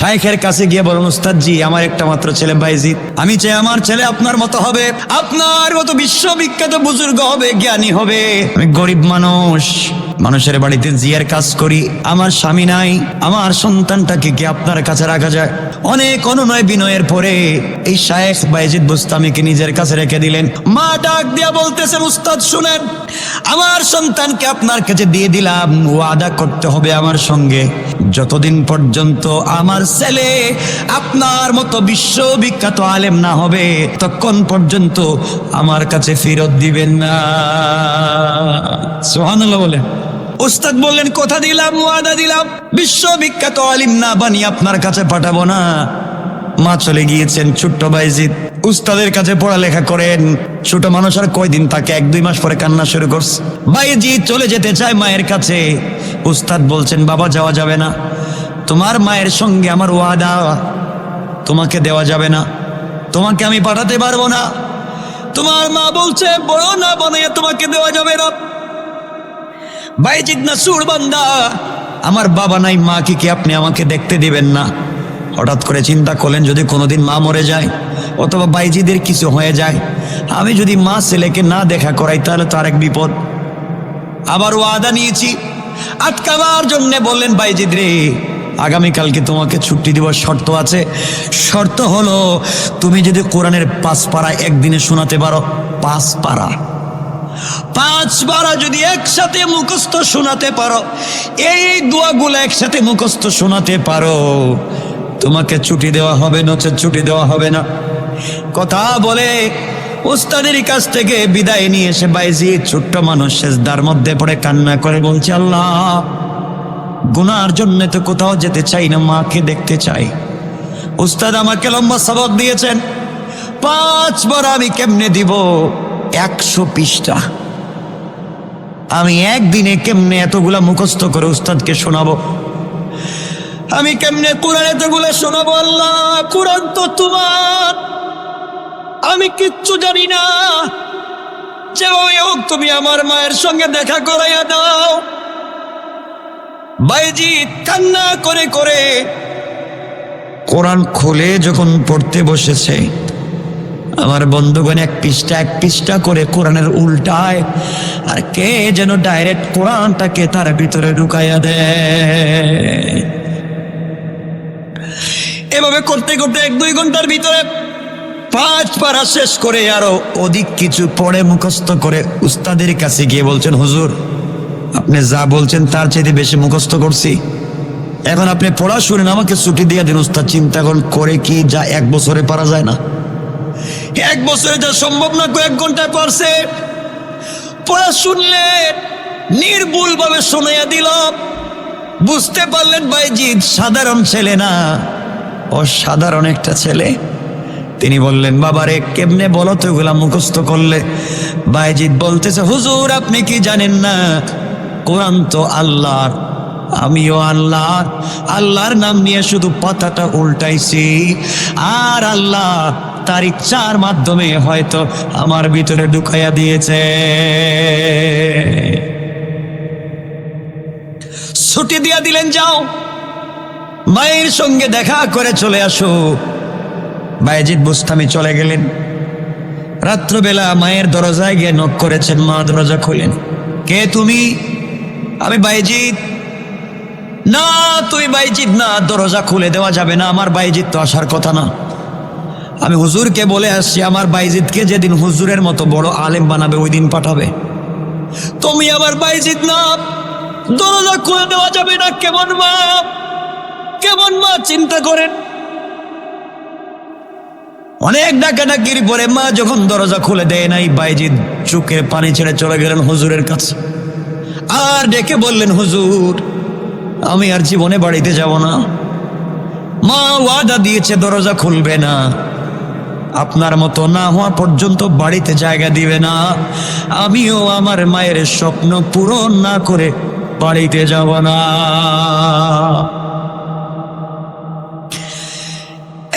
শাইখের কাছে গিয়ে বলেন, উস্তাদ জি, আমার একটা মাত্র ছেলে বাইজিদ, আমি চাই আমার ছেলে আপনার মতো হবে, আপনার মতো বিশ্ববিখ্যাত বুজুর্গ হবে, জ্ঞানী হবে। আমি গরিব মানুষ, মানুষের বাড়িতে জিয়ার কাজ করি, আমার স্বামী নাই, আমার সন্তানটাকে কি আপনার কাছে রাখা যায়? অনেক অনুনয় বিনয়ের পরে এই শাইখ বাইজিদ বুস্তামিকে নিজের কাছে রেখে দিলেন। মা ডাক দিয়া বলতেছে, উস্তাদ শুনেন, আমার সন্তানকে আপনার কাছে দিয়ে দিলাম, ওয়াদা করতে হবে আমার সঙ্গে, যতদিন পর্যন্ত আমার ছেলে আপনার মতো বিশ্ববিখ্যাত আলেম না হবে ততক্ষণ পর্যন্ত আমার কাছে ফেরত দিবেন না। সুবহানাল্লাহ বলে। উস্তাদ বললেন, কথা দিলাম, ওয়াদা দিলাম, বিশ্ববিখ্যাত আলিম না বানিয়ে আপনার কাছে পাঠাবো না। মা চলে গিয়েছেন, ছোট্ট বাইজিদ উস্তাদের কাছে পড়ালেখা করেন। ছোট মানুষ আর কয়দিন তাকে, 1-2 মাস পরে কান্না শুরু করছে। বাইজিদ চলে যেতে চায় মায়ের কাছে। উস্তাদ বলছেন, বাবা যাওয়া যাবে না, তোমার মায়ের সঙ্গে আমার ওয়াদা, তোমাকে দেওয়া যাবে না, তোমাকে আমি পাঠাতে পারবো না। তোমার মা বলছে বড় না বানিয়ে তোমাকে দেওয়া যাবে না। বাইজিদ নাসুর বান্দা, আমার বাবা নাই, মা কি আপনি আমাকে দেখতে দিবেন না? হঠাৎ করে চিন্তা করলেন, যদি কোনোদিন মা মরে যায় অথবা বাইজিদের কিছু হয়ে যায়, আমি যদি মা ছেলেকে না দেখা করাই তাহলে তো আরেক বিপদ। আবার ওয়াদা নিয়েছি আটকাবার জন্য বললেন, বাইজিদ রে, আগামীকালকে তোমাকে ছুটি দিব, শর্ত আছে। শর্ত হলো তুমি যদি কোরআনের 5 পারা একদিনে শোনাতে পারো, 5 পারা যদি একসাথে মুখস্থ শোনাতে পারো, এই দোয়াগুলো একসাথে মুখস্থ শোনাতে পারো, তোমাকে ছুটি দেওয়া হবে, নচেত ছুটি দেওয়া হবে না। কথা বলে উস্তাদের কাছ থেকে বিদায় নিয়ে এসে বাইজিদ ছোট্ট মানুষ সেজদার মধ্যে পড়ে কান্না করে বলছে, আল্লাহ, গুনার জন্য তো কোথাও যেতে চাই না, মাকে দেখতে চাই। উস্তাদ আমাকে লম্বা সবক দিয়েছেন, 5 বার আমি কেমনে দিব? 100 পৃষ্ঠা আমি একদিনে কেমনে এতগুলা মুখস্থ করে উস্তাদকে শোনাবো? আমি কেমনে কোরআন এতগুলো শোনাবো? আল্লাহ, কোরআন তো তোমার, আমি কিচ্ছু জানি না, যেভাবে হোক তুমি আমার মায়ের সঙ্গে দেখা করাইয়া দাও। বাইজিদ কান্না করে করে কোরআন খুলে যখন পড়তে বসেছে, আমার বন্ধুগণ এক পৃষ্ঠা করে কোরআনের উল্টায়, আর কে যেন ডাইরেক্ট কোরআনটাকে তার ভিতরে ঢুকাইয়া দেয়। এভাবে করতে করতে 1-2 ঘন্টার ভিতরে 5 পারা শেষ করে আরো অধিক কিছু পড়ে মুখস্থ করে উস্তাদের কাছে গিয়ে বলছেন, হুজুর, আপনি যা বলছেন তার চাইতে বেশি মুখস্থ করছি, এখন আপনি পড়া শুনেন, আমাকে ছুটি দিয়ে দিন। উস্তাদ চিন্তা করে কি যা 1 বছরে পারা যায় না? 1 বছরে যা সম্ভব না, 1 ঘন্টায় পারছে। পড়া শুনলে নির্ভুল ভাবে শোনাইয়া দিল। বুঝতে পারলেন বাইজিদ সাধারণ ছেলে না, অসাধারণ একটা ছেলে। তিনি বললেন, বাবারে, কেমনে বলো তো এগুলা মুখস্থ করলে? বাইজিদ বলতেছে, হুজুর, আপনি কি জানেন না, কোরআন তো আল্লাহর, আমিও আল্লাহর নাম নিয়ে শুধু পাতাটা উল্টাইছি, আর আল্লাহ তার ইচ্ছার মাধ্যমে হয়তো আমার ভিতরে ঢুকাইয়া দিয়েছে। ছুটি দিয়া দিলেন, যাও মায়ের সঙ্গে দেখা করে চলে আসো। বাইজিদ বুস্তামি চলে গেলেন। রাত্রবেলা মায়ের দরজায় গিয়ে নক করেছেন, মা দরজা খুলেন। কে তুমি? আমি বাইজিদ। না, তুই বাইজিদ না, দরজা খুলে দেওয়া যাবে না, আমার বাইজিদ তো আসার কথা না। আমি হুজুরকে বলে আসছি, আমার বাইজিদকে যেদিন হুজুরের মতো বড় আলেম বানাবে ওই দিন পাঠাবে। তুমি আমার বাইজিদ না, দরজা খুলে দেওয়া যাবে না। কেমন মা, কেমন মা, চিন্তা করেন। অনেক ডাকাডাকির পরে মা যখন দরজা খুলে দেয় নাই, বাইজিদ চোখের পানি ছেড়ে চলে গেলেন হুজুরের কাছে। আর ডেকে বললেন, হুজুর, আমি আর জীবনে বাড়িতে যাব না। মা ওয়াদা দিয়েছে দরজা খুলবে না, আপনার মতো না হওয়া পর্যন্ত বাড়িতে জায়গা দিবে না। আমিও আমার মায়ের স্বপ্ন পূরণ না করে বাড়িতে যাব না।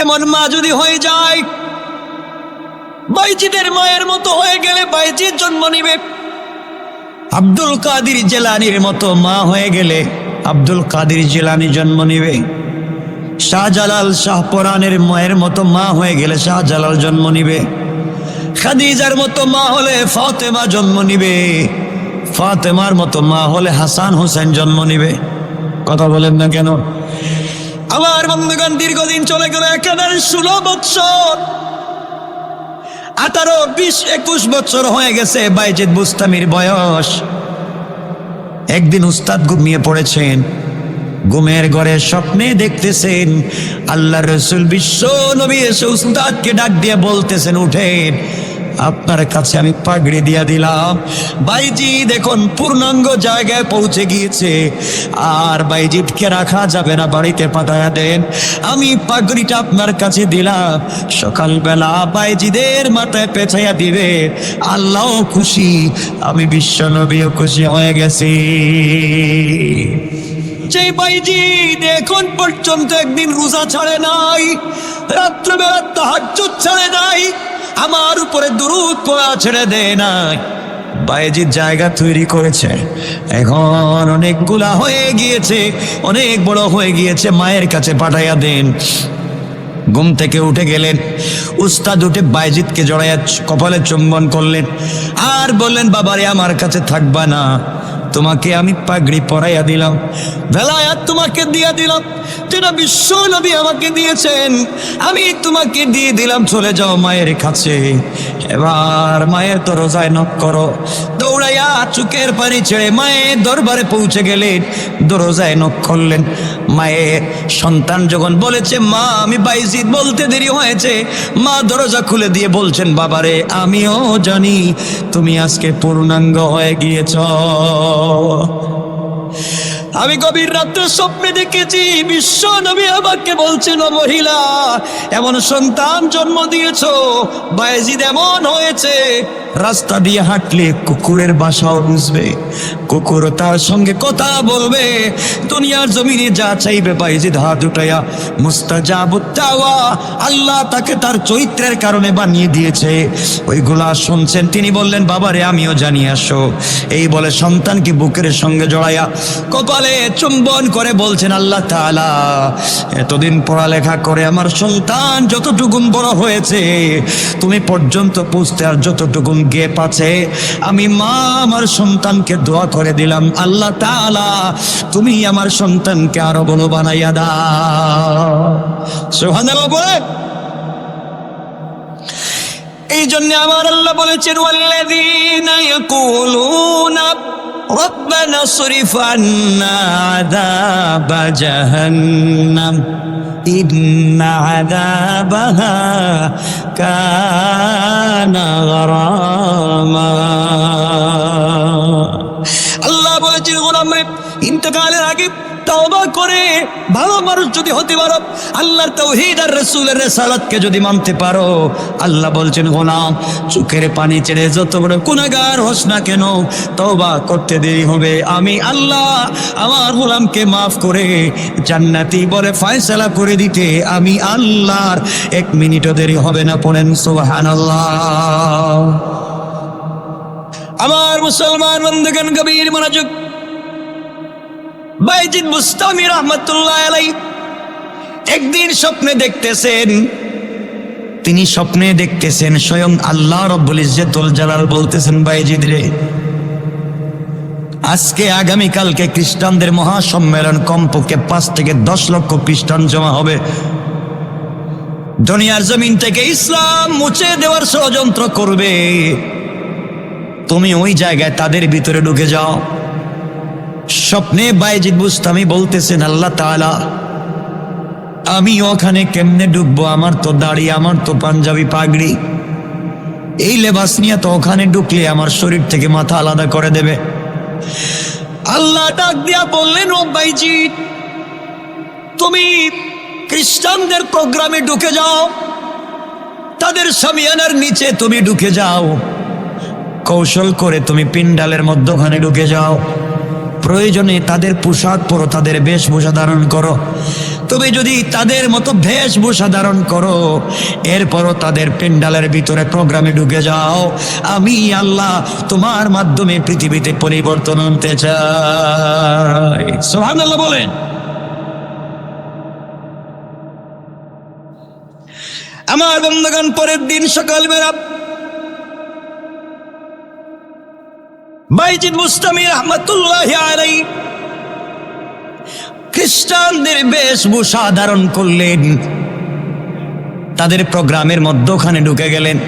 এমন মা যদি হয়ে যায়, বাইজিদের মায়ের মতো হয়ে গেলে বাইজিদ জন্ম নিবে। আব্দুল কাদের জিলানীর মতো মা হয়ে গেলে আব্দুল কাদের জিলানী জন্ম নিবে। শাহজালাল শাহপরানের মায়ের মতো মা হয়ে গেলে শাহজালাল জন্ম নিবে, খাদিজার মতো মা হলে ফাতেমা জন্ম নিবে, ফাতেমার মতো মা হলে হাসান হোসেন জন্ম নিবে। কথা বলেন না কেন? আমার বন্ধুগণ, দীর্ঘদিন চলে গেল, একেবারে 16 বছর, 18, 20, 21 বছর হয়ে গেছে বাইজিদ বুস্তামির বয়স। একদিন উস্তাদ ঘুমিয়ে পড়েছেন, ঘুমের ঘরে স্বপ্নে দেখতেছেন আল্লাহর রাসূল বিশ্ব নবী এসে উস্তাদকে ডাক দিয়ে বলতেছেন, উঠেন, আপনার কাছে আমি পাগড়ি দিয়া দিলাম। বাইজিদ এখন পূর্ণাঙ্গ জায়গায় পৌঁছে গিয়েছে, আর বাইজিদকে রাখা যাবে না, বাড়িতে পাঠায়া দেন। আমি পাগড়িটা আপনার কাছে দিলাম, সকালবেলা বাইজিদের মাথায় পেঁচাইয়া দিবে। আল্লাহ খুশি, আমি বিশ্ব নবীও খুশি হয়ে গেছি। যে বাইজিদ এখন পর্যন্ত একদিন রোজা ছাড়ে নাই, রাত্রেবেলা তাহাজ্জুদ ছাড়ে নাই, আমার উপরে দুরূদ পড়া ছেড়ে দেয় নাই, বাইজিদ জায়গা তৈরি করেছে, এখন অনেকগুলা হয়ে গিয়েছে, অনেক বড় হয়ে গিয়েছে, মায়ের কাছে পাঠাইয়া দেন। ঘুম থেকে উঠে গেলেন, উস্তাদ উঠে বাইজিদকে জড়াইয়া কপালে চুম্বন করলেন আর বললেন, বাবারে আমার কাছে থাকবা না, তোমাকে আমি পাগড়ি পরাইয়া দিলাম, ভেলায়াত তোমাকে দিয়া দিলাম, যেটা বিশ্ব নবী আমাকে দিয়েছেন, আমি তোমাকে দিয়ে দিলাম, চলে যাও মায়ের কাছে। এবার মায়ের দরজায় নক করো। দৌড়াইয়া চোখের পানি ছেড়ে মায়ের দরবারে পৌঁছে গেলেন, দরজায় নক করলেন। মায়ের সন্তান যখন বলেছে, মা আমি বাইজিদ, বলতে দেরি হয়েছে, মা দরজা খুলে দিয়ে বলছেন, বাবারে আমিও জানি তুমি আজকে পূর্ণাঙ্গ হয়ে গিয়েছ। আমি গভীর রাত্রে স্বপ্নে দেখেছি বিশ্ব নবী আমাকে বলছেন, ও মহিলা, এমন সন্তান জন্ম দিয়েছ, বাইজিদ এমন হয়েছে, রাস্তা দিয়ে হাঁটলে কুকুরের বাসাও বুঝবে, কুকুর তার সঙ্গে কথা বলবে, দুনিয়ার জমিনে যা চাইবে বাইজিদ হাত উঠাইয়া মুস্তাজাবুত দাওয়া, আল্লাহ তাকে তার চরিত্রের কারণে বানিয়ে দিয়েছে, ওইগুলা শুনছেন। তিনি বললেন, বাবারে আমিও জানি, আসো। এই বলে সন্তানকে বুকের সঙ্গে জড়াইয়া কপালে চুম্বন করে বলছেন, আল্লাহ তাআলা, এতদিন পড়ালেখা করে আমার সন্তান যতটুকুন বড় হয়েছে, তুমি পর্যন্ত পুষতে আর যতটুকুন গেপ আছে, আমি মা আমার সন্তানকে দোয়া করে দিলাম, আল্লাহ তাআলা তুমি আমার সন্তানকে আরো বড় বানাইয়া দাও। সুবহানাল্লাহ বলে। এই জন্য আমার আল্লাহ বলেছেন, ওয়াল্লাযীনা ইয়াকুলুনা রব্বানা সরিফ আন্না আযাবা জাহান্নাম ইন্না আযাবাহা কানা গরামা। আল্লাহ বলেছেন, গোলাম রে, ইন্তেকালের আগে তওবা করে ভালো মানুষ যদি হতে পারো, আল্লাহর তাওহীদ আর রাসূলের রিসালাতকে যদি মানতে পারো, আল্লাহ বলছেন, গোলাম চোখের পানি ছেড়ে যত বড় গুনাহগার হোস না কেন, তওবা করতে দেরি হবে, আমি আল্লাহ আমার গোলামকে মাফ করে জান্নাতি বলে ফয়সালা করে দিতে আমি আল্লাহর 1 মিনিটও দেরি হবে না। পড়েন সুবহানাল্লাহ। আমার মুসলমান বন্ধুগণ, গভীর মনোযোগ। বাইজিদ বুস্তামি রাহমাতুল্লাহ আলাইহি একদিন স্বপ্নে দেখতেছেন, তিনি স্বপ্নে দেখতেছেন স্বয়ং আল্লাহ রব্বুল ইজ্জতুল জালাল বলতেছেন, বাইজিদ রে, আজকে আগামীকালকে খ্রিস্টানদের মহাসম্মেলন, কমপক্ষে 5 থেকে 10 লক্ষ খ্রিস্টান জমা হবে, দুনিয়ার জমিন থেকে ইসলাম মুছে দেওয়ার ষড়যন্ত্র করবে, তুমি ওই জায়গায় তাদের ভিতরে ঢুকে যাও। স্বপ্নে বাইজিদ বুস্তামি বলতেছেন, আল্লাহ তাআলা আমি ওখানে কেমনে ঢুকবো, আমার তো দাড়ি, আমার তো পাঞ্জাবি পাগড়ি, এই লেবাস নিয়ে তো ওখানে ঢুকলে আমার শরীর থেকে মাথা আলাদা করে দেবে। আল্লাহ ডাক দিয়া বললেন, ও বাইজিদ, তুমি খ্রিস্টানদের প্রোগ্রামে ঢুকে যাও, তাদের শামিয়ানার নিচে তুমি ঢুকে যাও, কৌশল করে তুমি পিন্ডালের মধ্যখানে ঢুকে যাও, প্রয়োজনে তাদের পোশাক পরো, তাদের বেশভূষা ধারণ করো, তুমি যদি তাদের মতো বেশভূষা ধারণ করো, এরপরও তাদের পেন্ডালের ভিতরে প্রোগ্রামে ঢুকে যাও, আমি আল্লাহ তোমার মাধ্যমে পৃথিবীতে পরিবর্তন আনতে চাই। সুবহানাল্লাহ বলেন। আমার বন্ধুগণ, পরের দিন সকালবেলা বাইজিদ বুস্তামি রহমাতুল্লাহি আলাইহি খ্রিস্টানদের বেশভূষা ধারণ করলেন, তাদের প্রোগ্রামের মধ্যখানে ঢুকে গেলেন।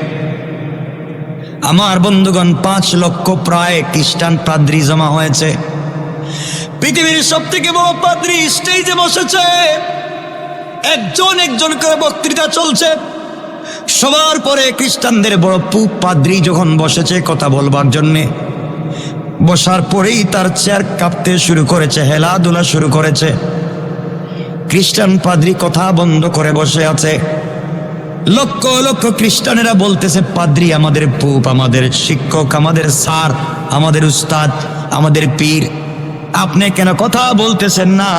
আমার বন্ধুগণ, 5 লক্ষ প্রায় খ্রিস্টান পাদ্রী জমা হয়েছে। পৃথিবীর সব থেকে বড় পাদ্রী স্টেজে বসেছে, একজন করে বক্তৃতা চলছে। সবার পরে খ্রিস্টানদের বড় পাদ্রী যখন বসেছে কথা বলবার জন্যে, বসার পরেই তার চেয়ার কাঁপতে শুরু করেছে, হেলাধুলা শুরু করেছে। খ্রিস্টান পাদ্রী কথা বন্ধ করে বসে আছে। লক্ষ লক্ষ খ্রিস্টানেরা বলতেছে, পাদ্রী আমাদের পুপ, আমাদের শিক্ষক, আমাদের স্যার, আমাদের উস্তাদ, আমাদের পীর, আপনি কেন কথা বলতেছেন না?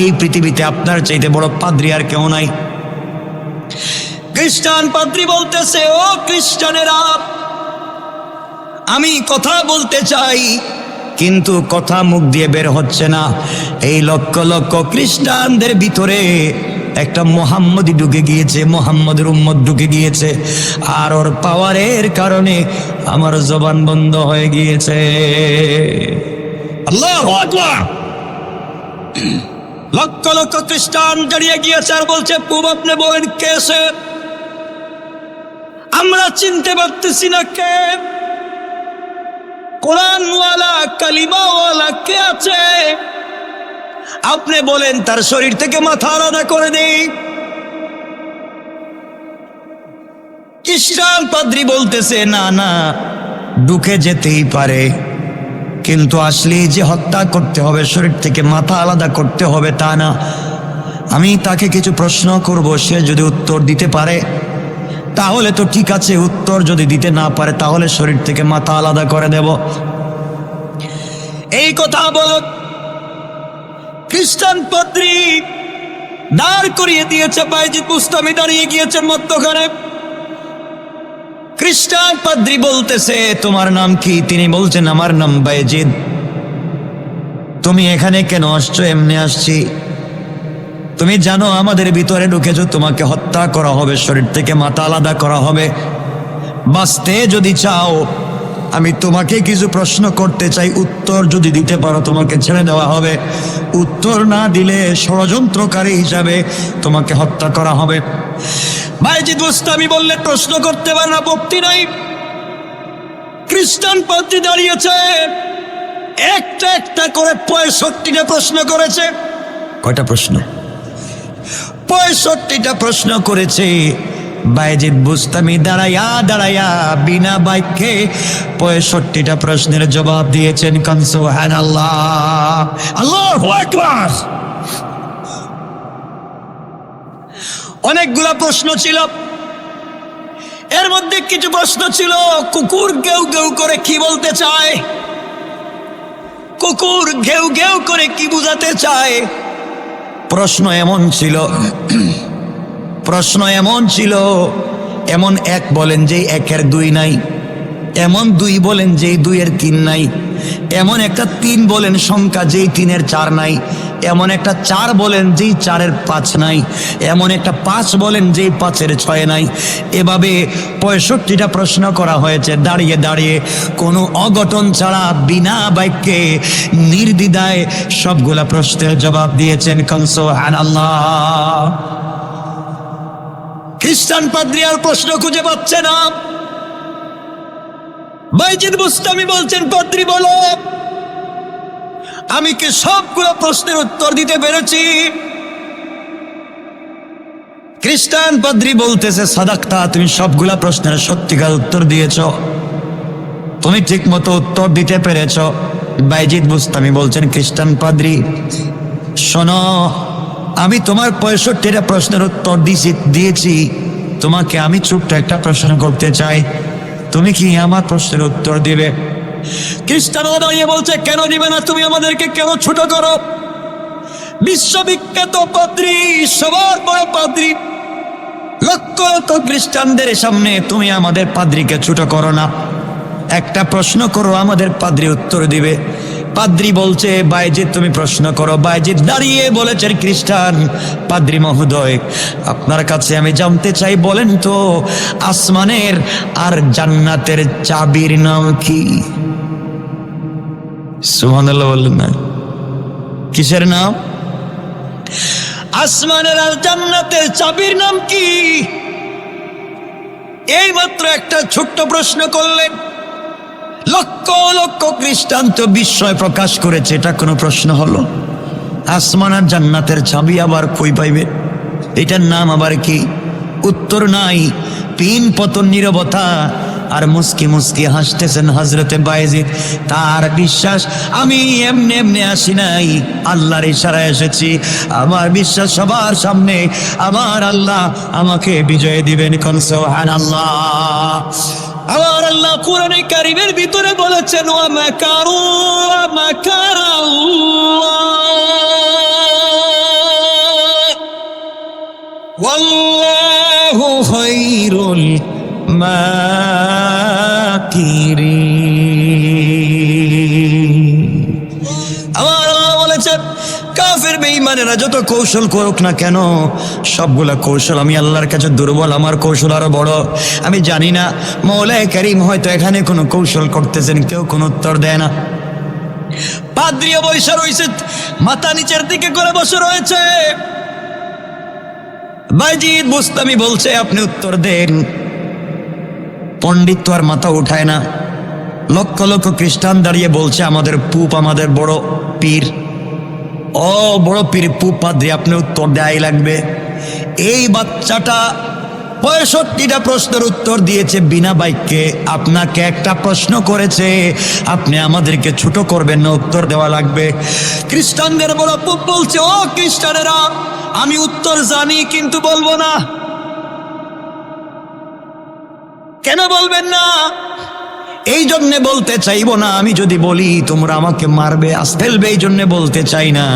এই পৃথিবীতে আপনার চাইতে বড় পাদ্রী আর কেউ নাই। খ্রিস্টান পাদ্রী বলতেছে, ও খ্রিস্টানেরা, আমি কথা বলতে চাই, কিন্তু কথা মুখ দিয়ে বের হচ্ছে না। এই লক্ষ লক্ষ খ্রিস্টানদের ভিতরে একটা মুহাম্মদী ঢুকে গিয়েছে, মুহাম্মদের উম্মত ঢুকে গিয়েছে, আর ওর পাওয়ারের কারণে আমার জবান বন্ধ হয়ে গিয়েছে। আল্লাহু আকবার। লক্ষ লক্ষ খ্রিস্টান দাঁড়িয়ে গিয়েছে আর বলছে, পুব আপনি বলেন কে সে? আমরা চিনতে পারতেছি না কে। কোরআনওয়ালা কালিমাওয়ালা কে আছে? আপনি বলেন তার শরীর থেকে মাথা আলাদা করে দেই। খ্রিস্টান পাদ্রী বলতেছে, না না, ঢুকে যেতেই পারে, কিন্তু আসলে যে হত্যা করতে হবে, শরীর থেকে মাথা আলাদা করতে হবে তা না। আমি তাকে কিছু প্রশ্ন করব, সে যদি উত্তর দিতে পারে তাহলে তো ঠিক আছে, উত্তর যদি দিতে না পারে তাহলে শরীর থেকে মাথা আলাদা করে দেব। এই কথা বল খ্রিস্টান পাদ্রী দাঁড় করিয়ে দিয়েছে। বাইজিদ বুস্তামি দাঁড়িয়ে গিয়েছেন মধ্যখানে। খ্রিস্টান পাদ্রী বলতেছে, তোমার নাম কি? তিনি বলছেন, আমার নাম বাইজিদ। তুমি এখানে কেন আসছো? এমনি আসছি। তুমি জানো আমাদের ভিতরে ঢুকেছো, তোমাকে হত্যা করা হবে, শরীর থেকে মাথা আলাদা করা হবে। বাঁচতে যদি চাও, আমি তোমাকে কিছু প্রশ্ন করতে চাই, উত্তর যদি দিতে পারো তোমাকে ছেড়ে দেওয়া হবে, উত্তর না দিলে ষড়যন্ত্রকারী হিসাবে তোমাকে হত্যা করা হবে। বাইজিদ বুস্তামি বললে, প্রশ্ন করতে পারে না, আপত্তি নাই। খ্রিস্টান পাদ্রী দাঁড়িয়েছে, একটা একটা করে 65টা প্রশ্ন করেছে। কয়টা প্রশ্ন? 65টা প্রশ্ন করেছে। বাইজিদ বুস্তামি দাঁড়াইয়া দাঁড়াইয়া বিনা বাক্যে 65টা প্রশ্নের জবাব দিয়েছেন। সুবহানাল্লাহ, আল্লাহু আকবার। অনেকগুলা প্রশ্ন ছিল, এর মধ্যে কিছু প্রশ্ন ছিল কুকুর ঘেউ ঘেউ করে কি বলতে চায়, কুকুর ঘেউ ঘেউ করে কি বুঝাতে চায়। প্রশ্ন এমন ছিল, এমন 1 বলেন যে 1-এর 2 নাই, এমন 2 বলেন যে 2-এর 3 নাই, এমন একটা 3 বলেন সংখ্যা যেই 3-এর 4 নাই, এমন একটা 4 বলেন যেই 4-এর 5 নাই, এমন একটা 5 বলেন যেই 5-এর 6 নাই। এভাবে 65টা প্রশ্ন করা হয়েছে। দাঁড়িয়ে দাঁড়িয়ে কোনো অঘটন ছাড়া বিনা বাক্যে নির্দ্বিধায় সবগুলা প্রশ্নের জবাব দিয়েছেন। সুবহানাল্লাহ। খ্রিস্টান পাদ্রী আর প্রশ্ন খুঁজে পাচ্ছে না। বাইজিদ বুস্তামি বলছেন, পাদ্রী বলো, আমি কি সবগুলো প্রশ্নের উত্তর দিতে পেরেছি? খ্রিস্টান পাদ্রী বলতেছে, সাদাক্তা, তুমি সবগুলা প্রশ্নের সত্যিকার উত্তর দিয়েছ, তুমি ঠিক মতো উত্তর দিতে পেরেছ। বাইজিদ বুস্তামি বলছেন, খ্রিস্টান পাদ্রী শোনো, আমি তোমার 65টা প্রশ্নের উত্তর দিয়েছি, তোমাকে আমি ছোট্ট একটা প্রশ্ন করতে চাই, তুমি কি আমার প্রশ্নের উত্তর দিবে? খ্রিস্টান দাঁড়িয়ে বলছে, কেন দিবে না? তুমি আমাদেরকে কেন ছোট করো? বিশ্ববিখ্যাত পাদ্রী, সবার বড় পাদ্রী, লক্ষ লক্ষ খ্রিস্টানদের সামনে তুমি আমাদের পাদ্রীকে ছোট করো না। একটা প্রশ্ন করো, আমাদের পাদ্রী উত্তর দিবে। পাদ্রী বলছে বাইজিদ তুমি প্রশ্ন করো। বাইজিদ দাঁড়িয়ে বলেছেন খ্রিস্টান পাদ্রী মহোদয়, আপনার কাছে আমি জানতে চাই, বলেন তো আসমানের আর জান্নাতের চাবির নাম কি? সুবহানাল্লাহ বললেন না? কিসের নাম? আসমানের আর জান্নাতের চাবির নাম কি? এই মাত্র একটা ছোট্ট প্রশ্ন করলেন, লক্ষ লক্ষ খ্রিস্টান তো বিস্ময় প্রকাশ করেছে। এটা কোনো প্রশ্ন হলো? আসমান আর জান্নাতের চাবি আবার কই পাইবে? এটার নাম আবার কি? উত্তর নাই। পিন পতন নীরবতা, আর মুস্কি মুস্কি হাসতেছেন হযরতে বাইজিদ। তার বিশ্বাস আমি এমনি এমনি আসি নাই, আল্লাহর ইশারায় এসেছি। আমার বিশ্বাস সবার সামনে আমার আল্লাহ আমাকে বিজয় দিবেন। কোন সুবহানাল্লাহ। আমার আল্লাহ কোরআনে কারীমের ভিতরে বলেছেন, ওয়া মাকারু ওয়া মাকারাল্লাহ ওয়াল্লাহু খায়রুল মাকিরিন। আমার আল্লাহ বলেছেন, কাফের বেঈমানেরা যত কৌশল করুক না কেন, সবগুলা কৌশল আমি আল্লাহর কাছে দুর্বল, আমার কৌশল আরো বড়। আমি জানি না মওলায়ে কারীম হয়তো এখানে কোনো কৌশল করতেছেন, কেউ কোনো উত্তর দেয় না। পাদ্রীও বসে রয়েছে, মাথা নিচের দিকে করে বসে রয়েছে। বাইজিদ বুস্তামি বলছে, আপনি উত্তর দেন। পণ্ডিত তো আর মাথা উঠায় না। লক্ষ লক্ষ খ্রিস্টান দাঁড়িয়ে বলছে, আমাদের পুপ, আমাদের বড় পীর, ও বড় পীর পুপ পাদ্রী, আপনি উত্তর দেয়াই লাগবে। এই বাচ্চাটা 65টা প্রশ্নের উত্তর দিয়েছে বিনা বাক্যে। আপনাকে একটা প্রশ্ন করেছে, আপনি আমাদেরকে ছোট করবেন না, উত্তর দেওয়া লাগবে। খ্রিস্টানদের বড় পুপ বলছে, ও খ্রিস্টানেরা, আমি উত্তর জানি কিন্তু বলবো না। কেন বলবেন না? এই জন্যে বলতে চাইবো না, আমি যদি বলি তোমরা আমাকে মারবে, ফেলবে, এই জন্যে বলতে চাই না।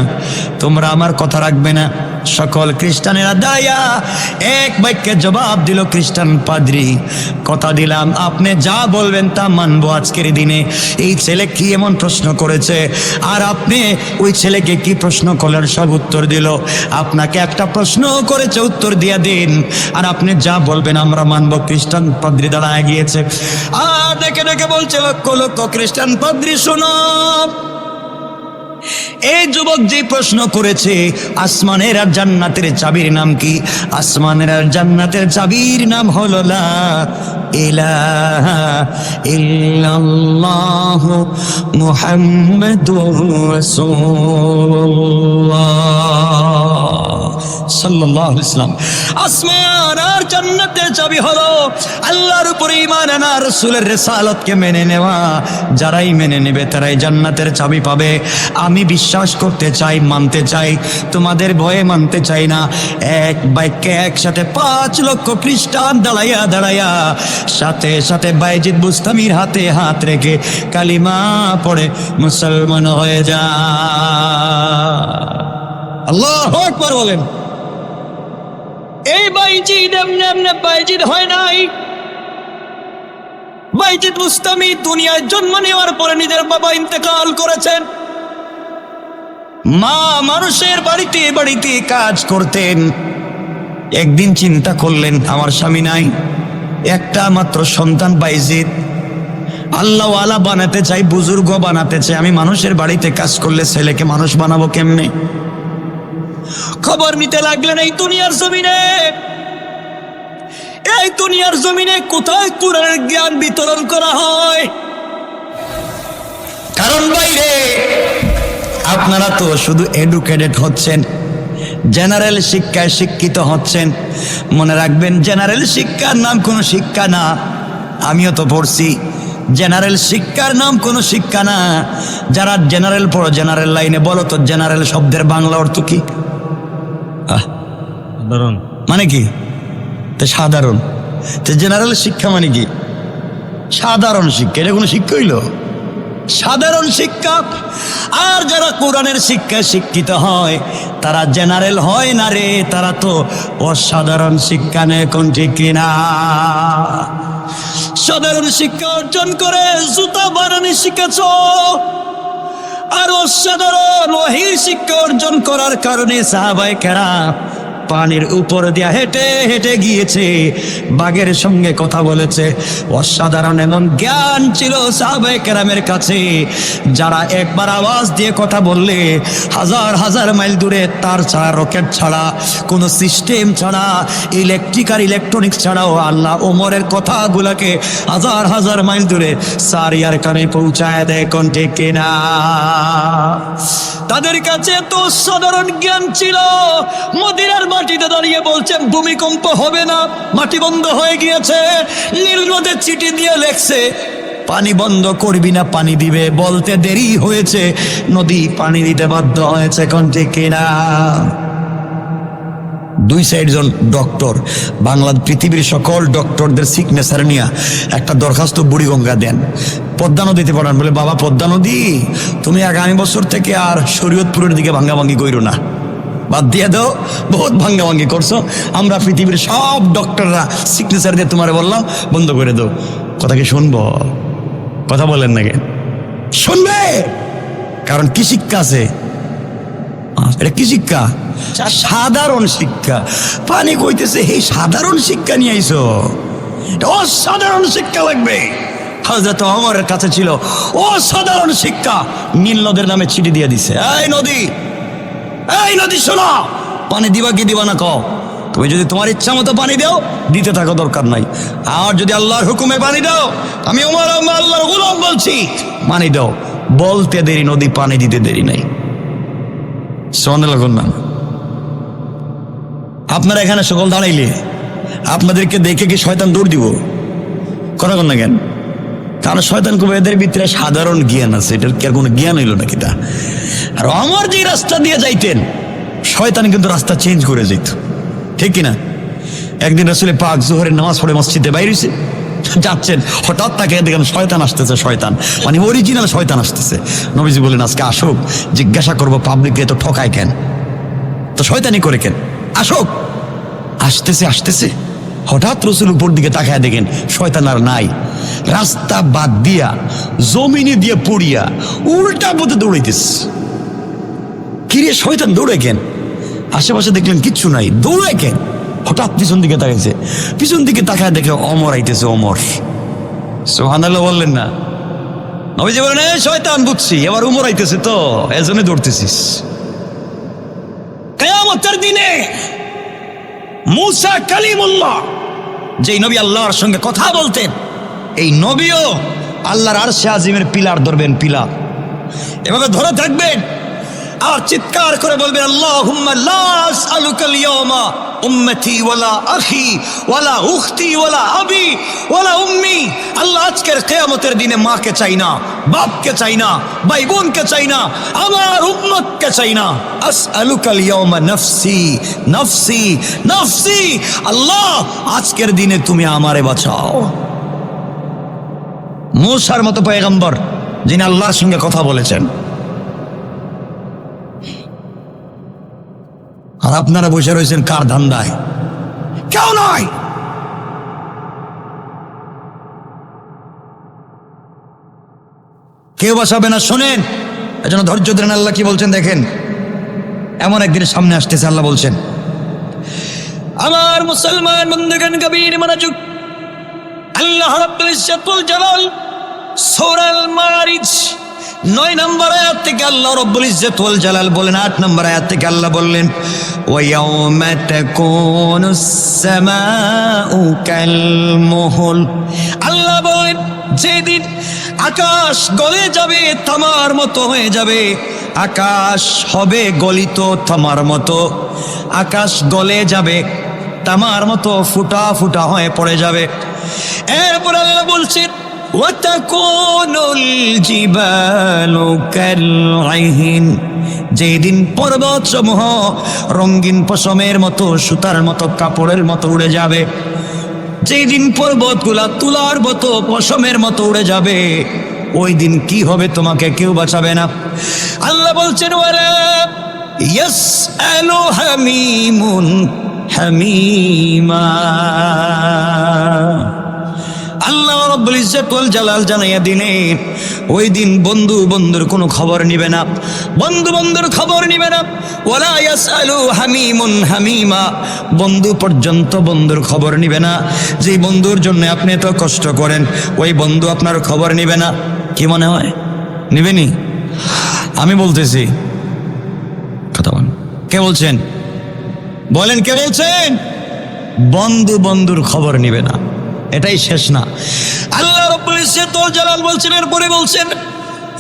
তোমরা আমার কথা রাখবে না। সকল খ্রিস্টানেরা দাঁড়াইয়া এক বাক্যে জবাব দিল, খ্রিস্টান পাদ্রী, কথা দিলাম আপনি যা বলবেন তা মানবো আজকের দিনে। এই ছেলে কি এমন প্রশ্ন করেছে, আর আপনি ওই ছেলেকে কি প্রশ্ন করলেন, সব উত্তর দিল। আপনাকে একটা প্রশ্ন করেছে, উত্তর দিয়ে দিন, আর আপনি যা বলবেন আমরা মানবো। খ্রিস্টান পাদ্রী দাঁড়ায় গিয়েছে, আর ডেকে ডেকে বলছে, লক্ষ লক্ষ খ্রিস্টান পাদ্রী শোনো, এই যুবক যে প্রশ্ন করেছে আসমানের আর জান্নাতের চাবির নাম কি, আসমানের আর জান্নাতের চাবির নাম হলো লা ইলাহা ইল্লাল্লাহু মুহাম্মাদুর রাসূলুল্লাহ সাল্লাল্লাহু আলাইহি ওয়াসাল্লাম। আসমান আর জান্নাতের চাবি হলো আল্লাহর উপরে ঈমান আনা, রাসূলের রিসালাতকে মেনে নেওয়া। যারাই মেনে নেবে তারাই জান্নাতের চাবি পাবে। আমি বিশ্বাস করতে চাই, মানতে চাই, তোমাদের ভয়ে মানতে চাই না। এক বাক্যে একসাথে 5 লক্ষ খ্রিস্টান দাঁড়াইয়া দাঁড়াইয়া সাথে সাথে বাইজিদ বুস্তামির হাতে হাত রেখে কালিমা পড়ে মুসলমান হয়ে যা। আল্লাহু আকবার বলেন। এই বাইজিদ এমনি এমনি বাইজিদ হয় নাই। বাইজিদ বুস্তামি দুনিয়ায় জন্ম নেওয়ার পরে নিজের বাবা ইন্তেকাল করেছেন। মা মানুষের বাড়িতে বাড়িতে কাজ করতেন। একদিন চিন্তা করলেন, আমার স্বামী নাই, একটা মাত্র সন্তান বাইজিদ, আল্লাহওয়ালা বানাতে চাই, বুজুর্গ বানাতে চাই। আমি মানুষের বাড়িতে কাজ করলে ছেলেকে মানুষ বানাবো কেমনে? খবর নিতে লাগলেন এই দুনিয়ার জমিনে। এই দুনিয়ার জমিনে কোথায় কোরআনের জ্ঞান বিতরণ করা হয়? কারণ বাইরে আপনারা তো শুধু এডুকেটেড হচ্ছেন, জেনারেল শিক্ষায় শিক্ষিত হচ্ছেন। মনে রাখবেন, জেনারেল শিক্ষার নাম কোনো শিক্ষা না। আমিও তো পড়ছি, জেনারেল শিক্ষার নাম কোনো শিক্ষা না। যারা জেনারেল পড়ো, জেনারেল লাইনে, বলো তো জেনারেল শব্দের বাংলা অর্থ কি? সাধারণ মানে কি? তো সাধারণ। তো জেনারেল শিক্ষা মানে কি? সাধারণ শিক্ষা। এটা কোনো শিক্ষা হইল? সাধারণ শিক্ষা। আর যারা কোরআনের শিক্ষায় শিক্ষিত হয় তারা জেনারেল হয় না রে, তারা তো অসাধারণ শিক্ষা নেয়। কোন ঠিক কিনা? সাধারণ শিক্ষা অর্জন করে জুতা বানানি শিখেছ, আর অসাধারণ ওহীর শিক্ষা অর্জন করার কারণে সাহাবায়ে কেরাম পানির উপর দিয়ে হেঁটে হেঁটে গিয়েছে, বাঘের সঙ্গে কথা বলেছে। অসাধারণ এমন জ্ঞান ছিল সাহাবায়ে কেরামের কাছে, যারা একবার আওয়াজ দিয়ে কথা বললে হাজার হাজার মাইল দূরে তার ছাড়া, রকেট ছাড়া, কোনো সিস্টেম ছাড়া, ইলেকট্রনিক্স ছাড়াও আল্লাহ ওমরের কথাগুলোকে হাজার হাজার মাইল দূরে সারিয়ার কানে পৌঁছায় দেয়। কোন ঠিক কিনা? তাদের কাছে তো সাধারণ জ্ঞান ছিল। মদিনার মাটিতে দাঁড়িয়ে বলছেন ভূমিকম্প হবে না, মাটি বন্ধ হয়ে গিয়েছে। নীল নদের চিঠি দিয়ে লেখছে পানি বন্ধ করবি না, পানি দিবে। বলতে দেরি হয়েছে, নদী পানি দিতে বাধ্য হয়েছে। কোন ঠিক কিনা? দুই সাইড জন ডক্টর, বাংলা পৃথিবীর সকল ডক্টরদের সিগনেচার নিয়ে একটা দরখাস্ত বুড়িগঙ্গা দেন, পদ্মা নদীতে পাঠান। বলে বাবা পদ্মা নদী তুমি আগামী বছর থেকে আর শরীয়তপুরের দিকে ভাঙ্গাভাঙ্গি কইরো না, বাদ দিয়ে দাও, বহুত ভাঙ্গাভাঙ্গি করছো। আমরা পৃথিবীর সব ডক্টররা সিগনেচার দিয়ে তোমার বললাম বন্ধ করে দাও। কথা কি শুনবো? কথা বলেন না কেন? শুনবে। কারণ কি শিক্ষা আছে এটা? কি শিক্ষা? সাধারণ শিক্ষা। পানি কইতেছে এই সাধারণ শিক্ষা নিয়ে আইছো, অসাধারণ শিক্ষা লাগবে। হযরত ওমরের কাছে ছিল অসাধারণ শিক্ষা। নীল নদের নামে চিঠি দিয়ে দিছে, এই নদী শোনো, পানি দিবা কি দিবা না কও। তুমি যদি তোমার ইচ্ছা মতো পানি দাও, দিতে থাকো, দরকার নাই। আর যদি আল্লাহর হুকুমে পানি দাও, আমি ওমর আল্লাহর গোলাম বলছি, পানি দাও। বলতে দেরি, নদী পানি দিতে দেরি নাই। সুবহানাল্লাহ। আপনারা এখানে সকল দাঁড়াইলে আপনাদেরকে দেখে কি শয়তান দৌড় দিব? কথা কন না কেন? কারণ শয়তান কবে এদের ভিতরে সাধারণ জ্ঞান আছে, এটার কি আর কোনো জ্ঞান হইল নাকি তা? আর আমার যে রাস্তা দিয়ে যাইতেন, শয়তান কিন্তু রাস্তা চেঞ্জ করে যেত, ঠিক কিনা? একদিন রাসূলে পাক জোহরের নামাজ পড়ে মসজিদে বাইরে হইছে, যাচ্ছেন, হঠাৎ তাকে দেখেন শয়তান আসতেছে। শয়তান মানে অরিজিনাল শয়তান আসতেছে। নবীজি বলেন আজকে আসুক, জিজ্ঞাসা করবো পাবলিককে তো ঠকায় কেন, তো শয়তানি করে কেন, আসুক। আসতেছে হঠাৎ রাসূল উপর দিকে তাকায় দেখেন শয়তান আর নাই। রাস্তা বাদ দিয়া জমিনে দিয়ে পড়িয়া উল্টা পথে দৌড়াইতেছে। কিরে শয়তান দৌড়ে কেন? আশেপাশে দেখলেন কিচ্ছু নাই, দৌড়ে কেন? হঠাৎ পিছন দিকে তাকাইছে, পিছন দিকে তাকায় দেখে ওমর আইতেছে। ওমর, সুবহানাল্লাহ বললেন না? নবীজি বলেন এই শয়তান বুঝছি, এবার ওমর আইতেছে তো এজন্য দৌড়তেছিস। কিয়ামতের দিনে মুসা কালিমুল্লাহ, যেই নবী আল্লাহর সঙ্গে কথা বলতেন, এই নবীও আল্লাহর আরশে আজিমের পিলার ধরবেন, পিলার এভাবে ধরে থাকবেন আর চিৎকার করে বলবেন আল্লাহুম্মা লা আসআলুকাল ইয়াওমা উম্মতি ওয়ালা আখি ওয়ালা উখতি ওয়ালা আবি ওয়ালা উম্মি। আল্লাহ আজকের কিয়ামতের দিনে মাকে চাই না, বাপকে চাই না, ভাই বোনকে চাই না, আমার উম্মতকে চাই না। আসআলুকাল ইয়াওমা নফসি নফসি নফসি। আল্লাহ আজকের দিনে তুমি আমারে বাঁচাও। মূসার মতো পয়গম্বর যিনি আল্লাহর সঙ্গে কথা বলেছেন, আর আপনারা বসে রয়েছেন কার ধান্দায়? কেউ নয়। কেউ বাঁচাবে না। শোনেন, এজন্য ধৈর্য ধরেন। আল্লাহ কি বলছেন দেখেন, এমন একদিন সামনে আসতেছে। আল্লাহ বলছেন, আমার মুসলমান বন্ধুগণ গভীর মনোযোগ। আল্লাহ রাব্বুল ইজ্জত ওয়াল জালাল সূরা আল মারিজ 9 নম্বর আয়াত থেকে আল্লাহ রাব্বুল ইজ্জত ওয়াল জালাল বলেন, 8 নম্বর আয়াত থেকে আল্লাহ বললেন ওয়া ইয়াউমা তাকুনুস সামাউ কাল মুহল। আল্লাহ বলেন যেদিন আকাশ গলে যাবে, তামার মতো হয়ে যাবে। আকাশ হবে গলিত তামার মতো, আকাশ গলে যাবে, তামার মতো ফুটা ফুটা হয়ে পড়ে যাবে। এরপর আল্লাহ বলছেন ওয়াতাকুনুল জিবালু কালঈহিন। যেদিন পর্বত সমূহ রঙিন পশমের মতো, সুতার মতো, কাপড়ের মতো উড়ে যাবে। যেদিন পর্বতগুলা তুলার মতো, পশমের মতো উড়ে যাবে, ওই দিন কি হবে তোমাকে কেউ বাঁচাবে না। আল্লাহ বলছেন ওয়ালা ইয়াসআলু হামিমুন হামিমা। আল্লাহ রাব্বুল ইজ্জত ওয়াল জালাল জানাইয়া দিলেন, ওই দিন বন্ধু বন্ধুর কোনো খবর নিবে না, বন্ধু বন্ধুর খবর নিবে না। ওয়ালা ইয়াসআলু হামিমুন হামিমা, বন্ধু পর্যন্ত বন্ধুর খবর নিবে না। যে বন্ধুর জন্য আপনি এত কষ্ট করেন, ওই বন্ধু আপনার খবর নিবে না। কি মনে হয় নিবেনি? আমি বলতেছি, কথা বলেন। কে বলছেন? বলেন কে বলছেন? বন্ধু বন্ধুর খবর নিবে না, এটাই শেষ না। আল্লাহ রাব্বুল ইজ্জত ওয়াল জালাল বলছেন, এরপরে বলছেন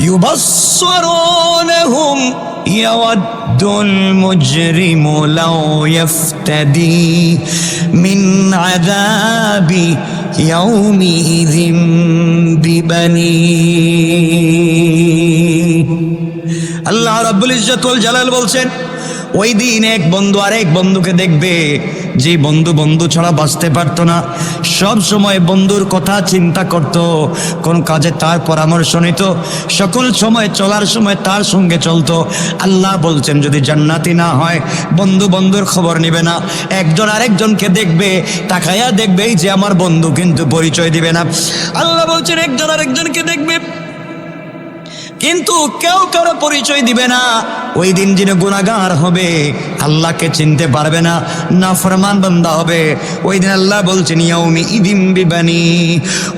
ইউবাসসিরুনহুম ইয়াওয়াদ্দুল মুজরিমু লাউ ইফতাদি মিন আযাবি ইয়াউমিযিন বিবানি। আল্লাহ রাব্বুল ইজ্জত ওয়াল জালাল বলছেন, ওই দিন এক বন্ধু আরেক বন্ধুকে দেখবে, যে বন্ধু বন্ধু ছাড়া বাঁচতে পারতো না, সব সময় বন্ধুর কথা চিন্তা করত, কোন কাজে তার পরামর্শ নিত, সকল সময় চলার সময় তার সঙ্গে চলতো। আল্লাহ বলছেন যদি জান্নাতি না হয়, বন্ধু বন্ধুর খবর নিবে না। একজন আরেকজনকে দেখবে, তাকায়া দেখবে এই যে আমার বন্ধু, কিন্তু পরিচয় দিবে না। আল্লাহ বলছেন একজন আরেকজনকে দেখবে, কিন্তু কেউ কারো পরিচয় দিবে না। ওই দিন যিনি গুনাহগার হবে, আল্লাহকে চিনতে পারবে না, নাফরমান বান্দা হবে। ওই দিন আল্লাহ বলছেন ইয়াউমি ইদিম বিবানি,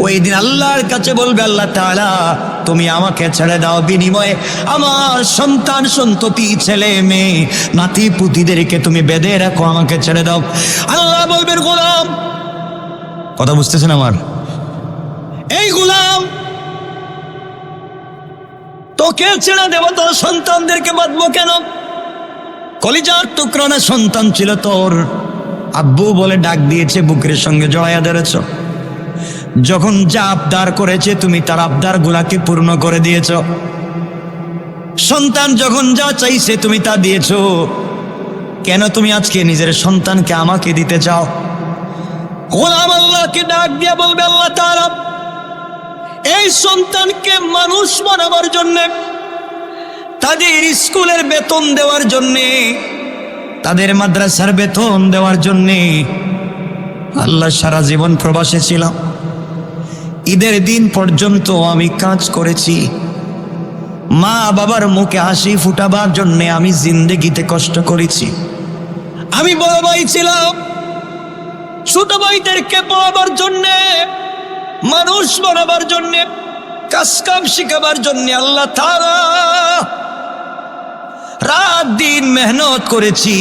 ওই দিন আল্লাহর কাছে বলবে আল্লাহ তাআলা, তুমি আমাকে ছেড়ে দাও, বিনিময়ে আমার সন্তান সন্ততি ছেলে মেয়ে নাতি পুতিদেরকে তুমি বেঁধে রাখো, আমাকে ছেড়ে দাও। আল্লাহ বলবেন গোলাম, কথা বুঝতেছেন আমার? এই গোলাম, তোকে ছেড়ে দেব, তোর সন্তানদেরকে বাঁধবো কেন? কলিজার টুকরা না সন্তান ছিল তোর, আব্বু বলে ডাক দিয়েছে, বুকের সঙ্গে জড়াইয়া ধরেছ। যখন যা আবদার করেছে তুমি তার আবদার গুলাকে পূর্ণ করে দিয়েছ। সন্তান যখন যা চাইছে তুমি তা দিয়েছ। কেন তুমি আজকে নিজের সন্তানকে আমাকে দিতে চাও? গোলাম আল্লাহকে ডাক দিয়া বলবে আল্লাহ তাআলা, এই সন্তানকে মানুষ বানাবার জন্যে, তাদের স্কুলের বেতন দেওয়ার জন্যে, তাদের মাদ্রাসার বেতন দেওয়ার জন্যে আল্লাহ সারা জীবন প্রবাসে ছিলাম। ঈদের দিন পর্যন্ত আমি কাজ করেছি। মা বাবার মুখে হাসি ফুটাবার জন্যে আমি জিন্দেগিতে কষ্ট করেছি। আমি বড় ভাই ছিলাম, ছোট ভাইদেরকে পড়াবার জন্যে, মানুষ বানাবার জন্যে, কাজ কাম শিখাবার জন্যে আল্লাহ তাআলা রাত দিন মেহনত করেছি,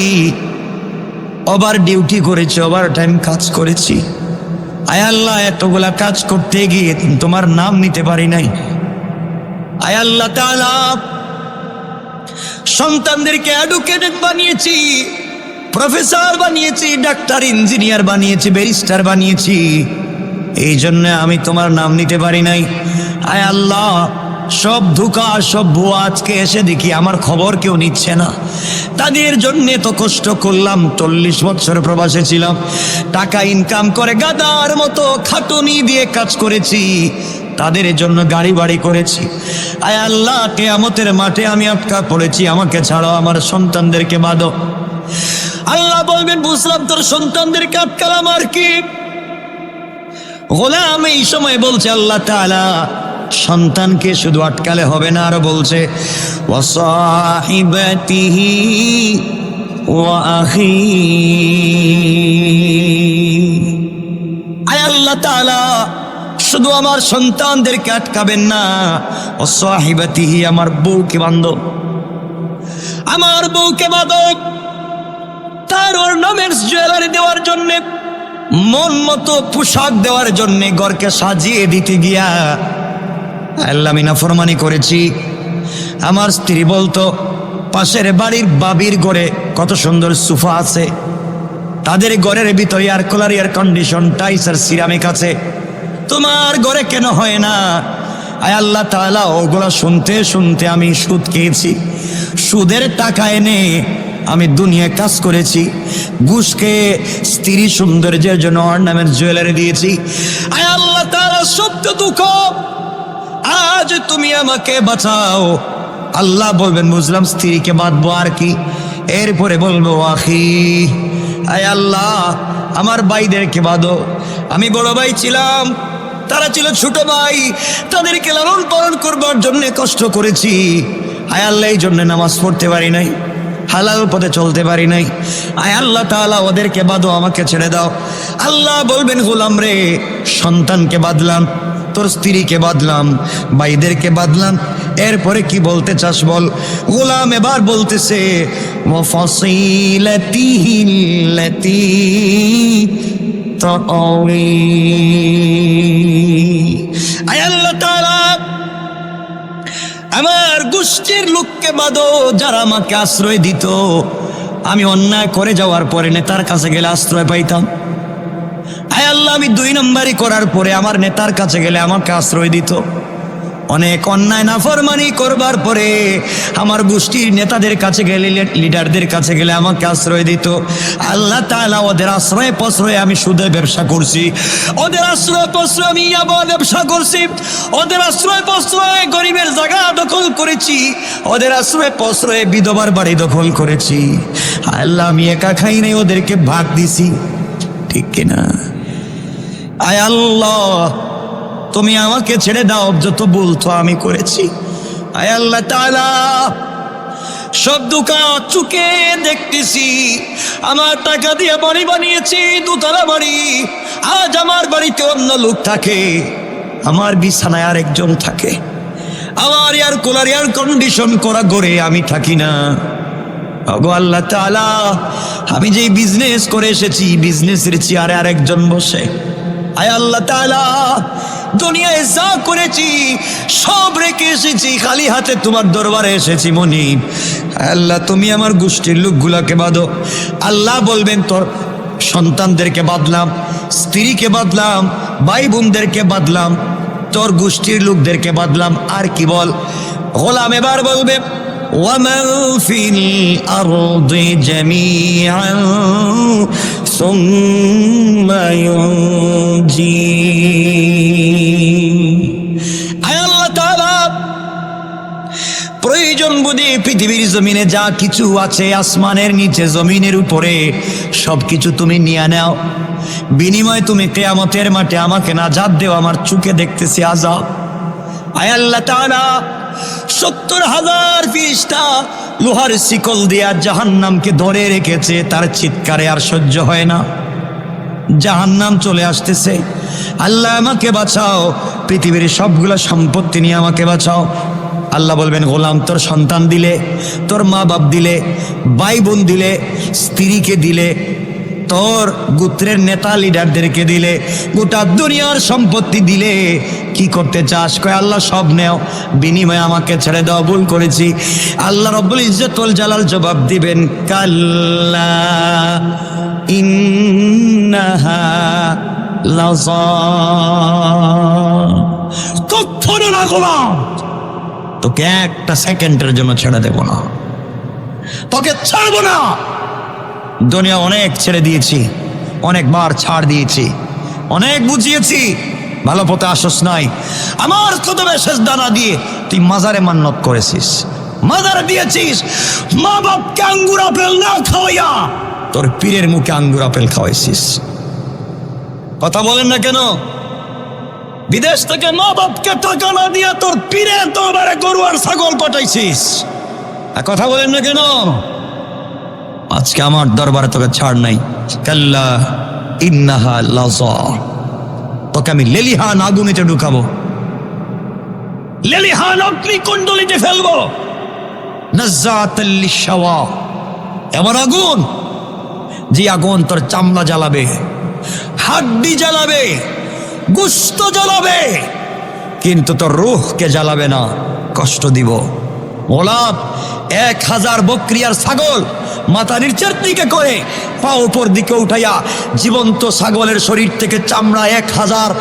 ওভার ডিউটি করেছি, ওভার টাইম কাজ করেছি। আয় আল্লাহ, এতগুলা কাজ করতে গিয়ে তোমার নাম নিতে পারি নাই। আয় আল্লাহ তাআলা, সন্তানদেরকে এডুকেটেড বানিয়েছি, প্রফেসর বানিয়েছি, ডাক্তার ইঞ্জিনিয়ার বানিয়েছি, ব্যারিস্টার বানিয়েছি, এই জন্য আমি তোমার নাম নিতে পারি নাই। আয় আল্লাহ, সব ধোঁকা সব ভুয়া, আজকে এসে দেখি আমার খবর কেউ নিচ্ছে না। তাদের জন্য তো কষ্ট করলাম, 40 বছর প্রবাসে ছিলাম, টাকা ইনকাম করে গাদার মতো খাটুনি দিয়ে কাজ করেছি, তাদের জন্য গাড়ি বাড়ি করেছি। আয় আল্লাহ, কিয়ামতের মাঠে আমি আটকা পড়েছি, আমাকে ছাড়ো, আমার সন্তানদেরকে বাঁধো। আল্লাহ বলবেন বুঝলাম, তোর সন্তানদেরকে আটকালাম আর কি? গোলাম এই সময় বলছে আল্লাহ তাআলা, সন্তানকে শুধু আটকালে হবে না, আরো বলছে ওয়াসাহিবাতিহি ওয়া আখি। আয় আল্লাহ তাআলা, শুধু আমার সন্তানদেরকে আটকাবেন না, ওয়াসাহিবাতিহি, আমার বউকে বাঁধো, আমার বউকে বাঁধো। তার অর্নামেন্টস জুয়েলারি দেওয়ার জন্যে, মন মতো পোশাক দেওয়ার জন্যে, ঘরকে সাজিয়ে দিতে গিয়া আল্লাহ আমি নাফরমানি করেছি। আমার স্ত্রী বলতো, পাশের বাড়ির বাবির ঘরে কত সুন্দর সোফা আছে, তাদের ঘরের ভিতরে এয়ার কুলার, এয়ার কন্ডিশন, টাইস আর সিরামিক আছে, তোমার ঘরে কেন হয় না? আয় আল্লাহ তাআলা, ওগুলা শুনতে শুনতে আমি সুদ খেয়েছি, সুদের টাকা এনে আমি দুনিয়ায় কাজ করেছি, ঘুষকে স্ত্রী সৌন্দর্যের জন্য অর্নামেন্ট জুয়েলারি দিয়েছি। আয় আল্লাহ তাআলা, সত্য দুঃখ, আজ তুমি আমাকে বাঁচাও। আল্লাহ বলবেন বুঝলাম, স্ত্রীকে বাঁধবো আর কি? এরপরে বলবো আখি, আয় আল্লাহ, আমার ভাইদেরকে বাঁধো। আমি বড় ভাই ছিলাম, তারা ছিল ছোট ভাই, তাদেরকে লালন পালন করবার জন্য কষ্ট করেছি। আয় আল্লাহ, এই জন্য নামাজ পড়তে পারি নাই, হালাল পথে চলতে পারি নাই। আয় আল্লাহ তাআলা, ওদেরকে বাদো, আমাকে ছেড়ে দাও। আল্লাহ বলবেন, গোলাম রে, সন্তানকে বাদলাম, তোর স্ত্রীকে বাদলাম, ভাইদেরকে বাদলাম, এরপরে কি বলতে চাস বল। গোলাম এবার বলতেছে, ওয়াফাসিলাতিহিল্লাতী তাআওয়ি। আয় আল্লাহ তাআলা, আমার গোষ্ঠীর লোককে বাদো, যারা আমাকে আশ্রয় দিত। আমি অন্যায় করে যাওয়ার পরে নেতার কাছে গেলে আশ্রয় পাইতাম। আয় আল্লাহ, আমি 2 নম্বরই করার পরে আমার নেতার কাছে গেলে আমাকে আশ্রয় দিত। অনেক অন্যায় নাফরমানি করবার পরে আমার গোষ্ঠীর নেতাদের কাছে গেলে, লিডারদের কাছে গেলে আমাকে আশ্রয় দিত। আল্লাহ তাআলা, ওদের আশ্রয় প্রশ্রয়ে আমি সুদে ব্যবসা করছি, ওদের আশ্রয় প্রশ্রয় আমি ইয়াবা ব্যবসা করছি, ওদের আশ্রয় প্রশ্রয়ে গরিবের জায়গা দখল করেছি, ওদের আশ্রয় প্রশ্রয়ে বিধবার বাড়ি দখল করেছি। আল্লাহ, আমি একা খাই নাই, ওদেরকে ভাগ দিছি, ঠিক কিনা? আয় আল্লাহ, তুমি আমাকে ছেড়ে দাও, যত বলতো আমি করেছি। আয় আল্লাহ তাআলা, সব দোকান চুকে দেখতেছি, আমার টাকা দিয়ে বাড়ি বানিয়েছি, 2 তলা বাড়ি। আজ আমার বাড়িতে অন্য লোক থাকে, আমার বিছানায় আর একজন থাকে, আমার এয়ার কুলার এয়ার কন্ডিশন করা ঘরে আমি থাকি না। ওগো আল্লাহ তাআলা, আমি যেই বিজনেস করে এসেছি, বিজনেসের চেয়ারে আর একজন বসে। আয় আল্লাহ তাআলা, দুনিয়ায় যা করেছি সব রেখে এসেছি, খালি হাতে তোমার দরবারে এসেছি মনিব। আল্লাহ, তুমি আমার গোষ্ঠীর লোকগুলাকে বাঁধো। আল্লাহ বলবেন, তোর সন্তানদেরকে বাঁধলাম, স্ত্রীকে বাঁধলাম, ভাই বোনদেরকে বাঁধলাম, তোর গোষ্ঠীর লোকদেরকে বাঁধলাম, আর কি বল। গোলাম এবার বলবে, ومن في الأرض جميعا ثم ينجي। আয় আল্লাহ তাআলা, প্রয়োজন বুঝে পৃথিবীর জমিনে যা কিছু আছে, আসমানের নিচে জমিনের উপরে সবকিছু তুমি নিয়ে নাও, বিনিময়ে তুমি কিয়ামতের মাঠে আমাকে নাজাত দেও, আমার চোখে দেখতেছি আযাব। আয় আল্লাহ তাআলা, 70,000 ফেরেশতা লোহার শিকল দিয়া জাহান্নামকে ধরে রেখেছে, তার চিৎকারে আর সহ্য হয় না, জাহান্নাম চলে আসতেছে। আল্লাহ, আমাকে বাঁচাও, পৃথিবীর সবগুলো সম্পত্তি নিয়ে আমাকে বাঁচাও। আল্লাহ বলবেন, গোলাম, তোর সন্তান দিলে, তোর মা বাপ দিলে, ভাই বোন দিলে, স্ত্রীকে দিলে, তোর গোত্রের নেতা লিডারদেরকে দিলে, গোটা দুনিয়ার সম্পত্তি দিলে, কি করতে চাস? কয়, আল্লাহ সব নেও, বিনিময়ে আমাকে ছেড়ে দাও, ভুল করেছি। আল্লাহ রব্বুল ইজ্জত ওয়াল জালাল জবাব দিবেন, কাল্লা ইন্নাহা লাযা। কখনো না গোলাম, তোকে একটা সেকেন্ডের জন্য ছেড়ে দেব না, তোকে ছাড়বো না। দুনিয়া অনেক ছেড়ে দিয়েছি, অনেকবার ছাড় দিয়েছি, অনেক বুঝিয়েছি, ভালো পথে আসস নাই। আমার কদমে সেজদা না দিয়ে তুই মাজারে মান্নত করেছিস, মাজারে দিয়েছিস, মা বাপকে আঙ্গুর আপেল না খাওয়াইয়া তোর পীরের মুখে আঙ্গুর আপেল খাওয়াইছিস। কথা বলেন না কেন? বিদেশ থেকে মা বাপকে টাকা না দিয়া তোর পীরের দরবারে গরু আর ছাগল পাঠাইছিস। কথা বলেন না কেন? আজকে আমার দরবারে তোকে ছাড় নাই। কাল্লা ইন্নাহা লাযা, তোকে আমি লেলিহান আগুনেতে ঢুকাবো, লেলিহান অগ্নিকুণ্ডলিতে ফেলবো। নাজ্জাতাল লিশাওয়া, এমন আগুন যে আগুন তোর চামড়া জ্বালাবে, হাড্ডি জ্বালাবে, গোশত জ্বালাবে, কিন্তু তোর রূহকে জ্বালাবে না, কষ্ট দিব। গোলাপ 1000 বকরি আর ছাগল মাথা নিচের দিকে করে পা উপর দিকে উঠাইয়া, জীবন্ত ছাগলের শরীর থেকে চামড়া 1000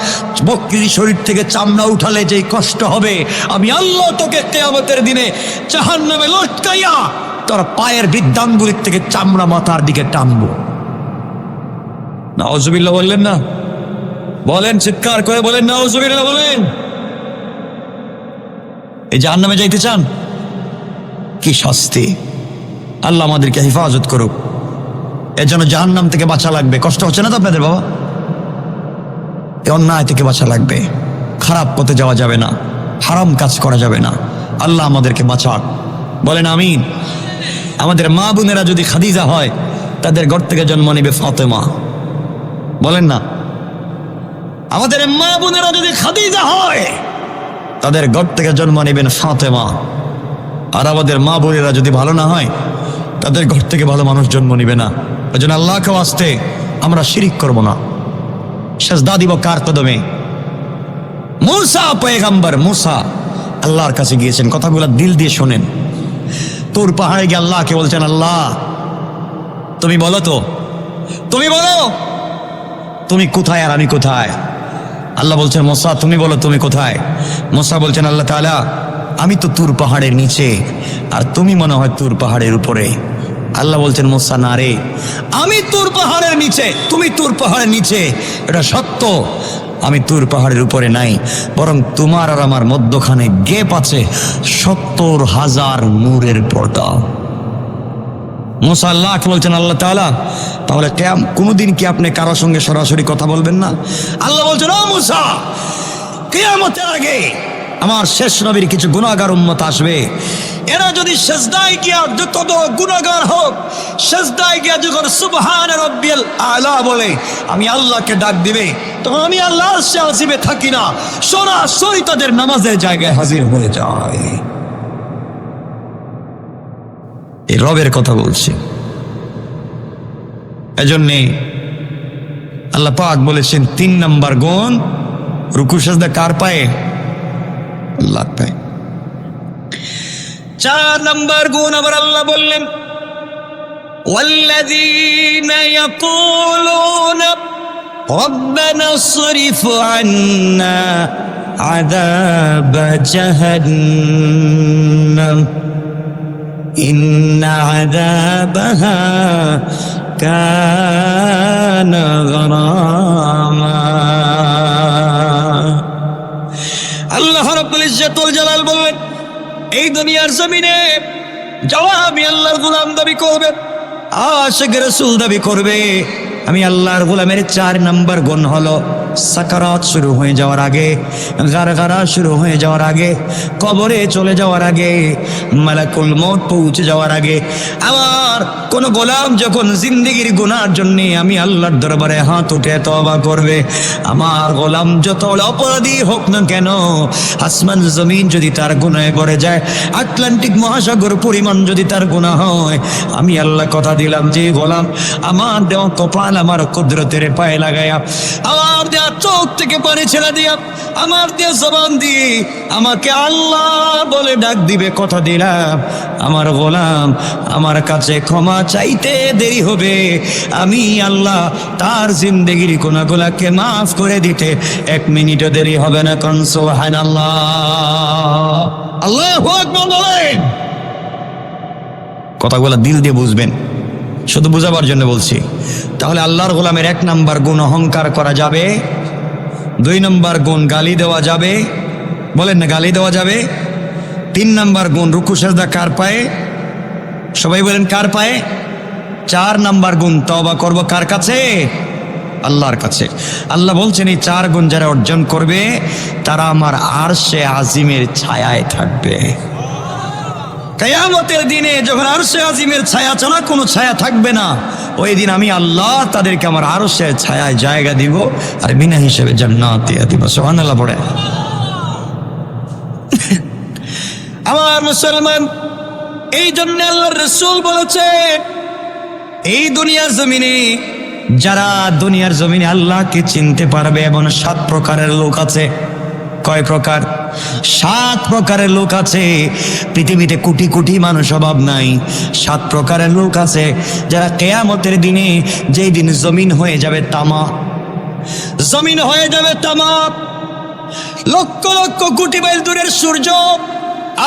বকরির শরীর থেকে চামড়া উঠালে যেই কষ্ট হবে, আমি আল্লাহ তোকে কিয়ামতের দিনে জাহান্নামে লটকাইয়া তোর পায়ের বৃদ্ধাঙ্গুলির থেকে চামড়া মাথার দিকে টানবো। নাউজুবিল্লাহ বললেন না? বলেন, চিৎকার করে বলেন নাউজুবিল্লাহ বলেন। এই জাহান্নামে যাইতে চান? কি শাস্তি! আল্লাহ আমাদেরকে হেফাজত করুক। এর জন্য জাহান্নাম থেকে বাঁচা লাগবে। কষ্ট হচ্ছে না তো আপনাদের বাবা? এই অন্যায় থেকে বাঁচা লাগবে, খারাপ পথে যাওয়া যাবে না, হারাম কাজ করা যাবে না। আল্লাহ আমাদেরকে বাঁচাক, বলেন আমিন। আমাদের মা বোনেরা যদি খাদিজা হয়, তাদের ঘর থেকে জন্ম নেবে ফাতেমা, বলেন না। আমাদের মা বোনেরা যদি খাদিজা হয়, তাদের ঘর থেকে জন্ম নেবেন ফাতেমা। আর আমাদের মা বোনেরা যদি ভালো না হয়, তাদের ঘর থেকে ভালো মানুষ জন্ম নিবে না। ওই জন্য আল্লাহকে ওয়াস্তে আমরা শিরিক করব না। সেজদা দিব কার কদমে? মূসা পয়গম্বর, মূসা আল্লাহর কাছে গিয়েছেন, কথাগুলো দিল দিয়ে শোনেন। তুর পাহাড়ে গিয়ে আল্লাহকে বলছেন, আল্লাহ তুমি বলো তো, তুমি বলো তুমি কোথায় আর আমি কোথায়? আল্লাহ বলছেন, মূসা তুমি বলো তুমি কোথায়? মূসা বলছেন, আল্লাহ তাআলা আমি তো তুর পাহাড়ের নিচে, আর তুমি মনে হয় তুর পাহাড়ের উপরে। আল্লাহ বলছেন, মূসা না রে, আমি তুর পাহাড়ের নিচে, তুমি তুর পাহাড়ের নিচে, এটা সত্য। আমি তুর পাহাড়ের উপরে নাই, বরং তোমার আর আমার মধ্যখানে গ্যাপ আছে ৭০,০০০ নূরের পর্দা। মূসা আল্লাহকে বলছেন, আল্লাহ তাআলা তাহলে কোনোদিন কি আপনি কারোর সঙ্গে সরাসরি কথা বলবেন না? আল্লাহ বলছেন, ও মূসা, কিয়ামতের আগে আমার শেষ নবীর কিছু গুনাহগার উম্মত আসবে, এরা যদি সেজদায় গিয়া যত বড় গুনাহগার হোক, সেজদায় গিয়া যখন সুবহান রাব্বিয়াল আলা বলে আমি আল্লাহকে ডাক দিবে, তখন আমি আল্লাহ আরশে আজিমে থাকি না, সরাসরি তাদের নামাজের জায়গায় হাজির হয়ে যায়। এই রবের কথা বলছি। এজন্যে আল্লাহ পাক বলেছেন ৩ নম্বর গুণ রুকু সেজদা কার পায়ে? আল্লাহর পায়ে। ৪ নম্বর গুণ আবার আল্লাহ বললেন, ওয়াল্লাযীনা ইয়াকুলুনা রব্বানা ইসরিফ আন্না আযাব জাহান্নাম ইন্না আযাবাহা কানা গরামা। আল্লাহ রাব্বুল ইজ্জাতুল জালাল বললেন, এই দুনিয়ার জমিনে যারা আমি আল্লাহর গোলাম দাবি করবে, আশিক রাসূল দাবি করবে, আমি আল্লাহর গোলামের ৪ নম্বর গুণ হলো সাকারাত শুরু হয়ে যাওয়ার আগে, গারগারা শুরু হয়ে যাওয়ার আগে, কবরে চলে যাওয়ার আগে, মালাকুল মউত পৌঁছে যাওয়ার আগে, আমার কোন গোলাম যখন জিন্দেগির গুনার জন্য আমি আল্লাহর দরবারে হাত উঠে তওবা করবে, আমার গোলাম যত অপরাধী হোক না কেন, আসমান জমিন যদি তার গুনাহে ভরে যায়, আটলান্টিক মহাসাগর পরিমাণ যদি তার গুনাহ হয়, আমি আল্লাহ কথা দিলাম যে গোলাম আমার দেওয়া কপাল আমার কুদরতের পায়ে লাগায়া, আমার দেওয়া চোখ থেকে পানি ছেড়ে দিয়া, আমার দেওয়া জবান দিয়ে আমাকে আল্লাহ বলে ডাক দিবে, কথা দিলাম আমার গোলাম আমার কাছে ক্ষমা চাইতে দেরি হবে, আমি আল্লাহ তার জিন্দেগির গুনাহগুলোকে মাফ করে দিতে ১ মিনিটও দেরি হবে না। কোন সুবহানাল্লাহ, আল্লাহু আকবার বলেন। কথাগুলো দিল দিয়ে বুঝবেন, শুধু বুঝাবার জন্য বলছি। তাহলে আল্লাহর গোলামের ১ নম্বর গুণ অহংকার করা যাবে, ২ নম্বর গুণ গালি দেওয়া যাবে, বলেন না গালি দেওয়া যাবে, ৩ নম্বর গুণ রুকু সেজদা কার পায়ে? সবাই বলেন কার পায়ে? ৪ নম্বর গুণ তওবা করব কার কাছে? আল্লাহর কাছে। আল্লাহ বলছেন এই ৪ গুণ যারা অর্জন করবে তারা আমার আরশে আজিমের ছায়ায় থাকবে। কিয়ামতের দিনে যখন আরশে আজিমের ছায়া ছাড়া কোনো ছায়া থাকবে না, ওই দিন আমি আল্লাহ তাদেরকে আমার আরশের ছায়ায় জায়গা দিব, আর বিনা হিসেবে জান্নাত দিয়ে দিব। সুবহানাল্লাহ পড়ে। আমার মুসলমান, এই জন্য আল্লাহর রাসূল বলেছে এই দুনিয়ার জমিনে যারা দুনিয়ার জমিনে আল্লাহকে চিনতে পারবে, এমন ৭ প্রকারের লোক আছে। কয় প্রকার? ৭ প্রকারের লোক আছে। পৃথিবীতে কোটি কোটি মানুষ অভাব নাই, ৭ প্রকারের লোক আছে যারা কিয়ামতের দিনে, যেই দিন জমিন হয়ে যাবে তামা, জমিন হয়ে যাবে তামা, লক্ষ লক্ষ কোটি মাইল দূরের সূর্য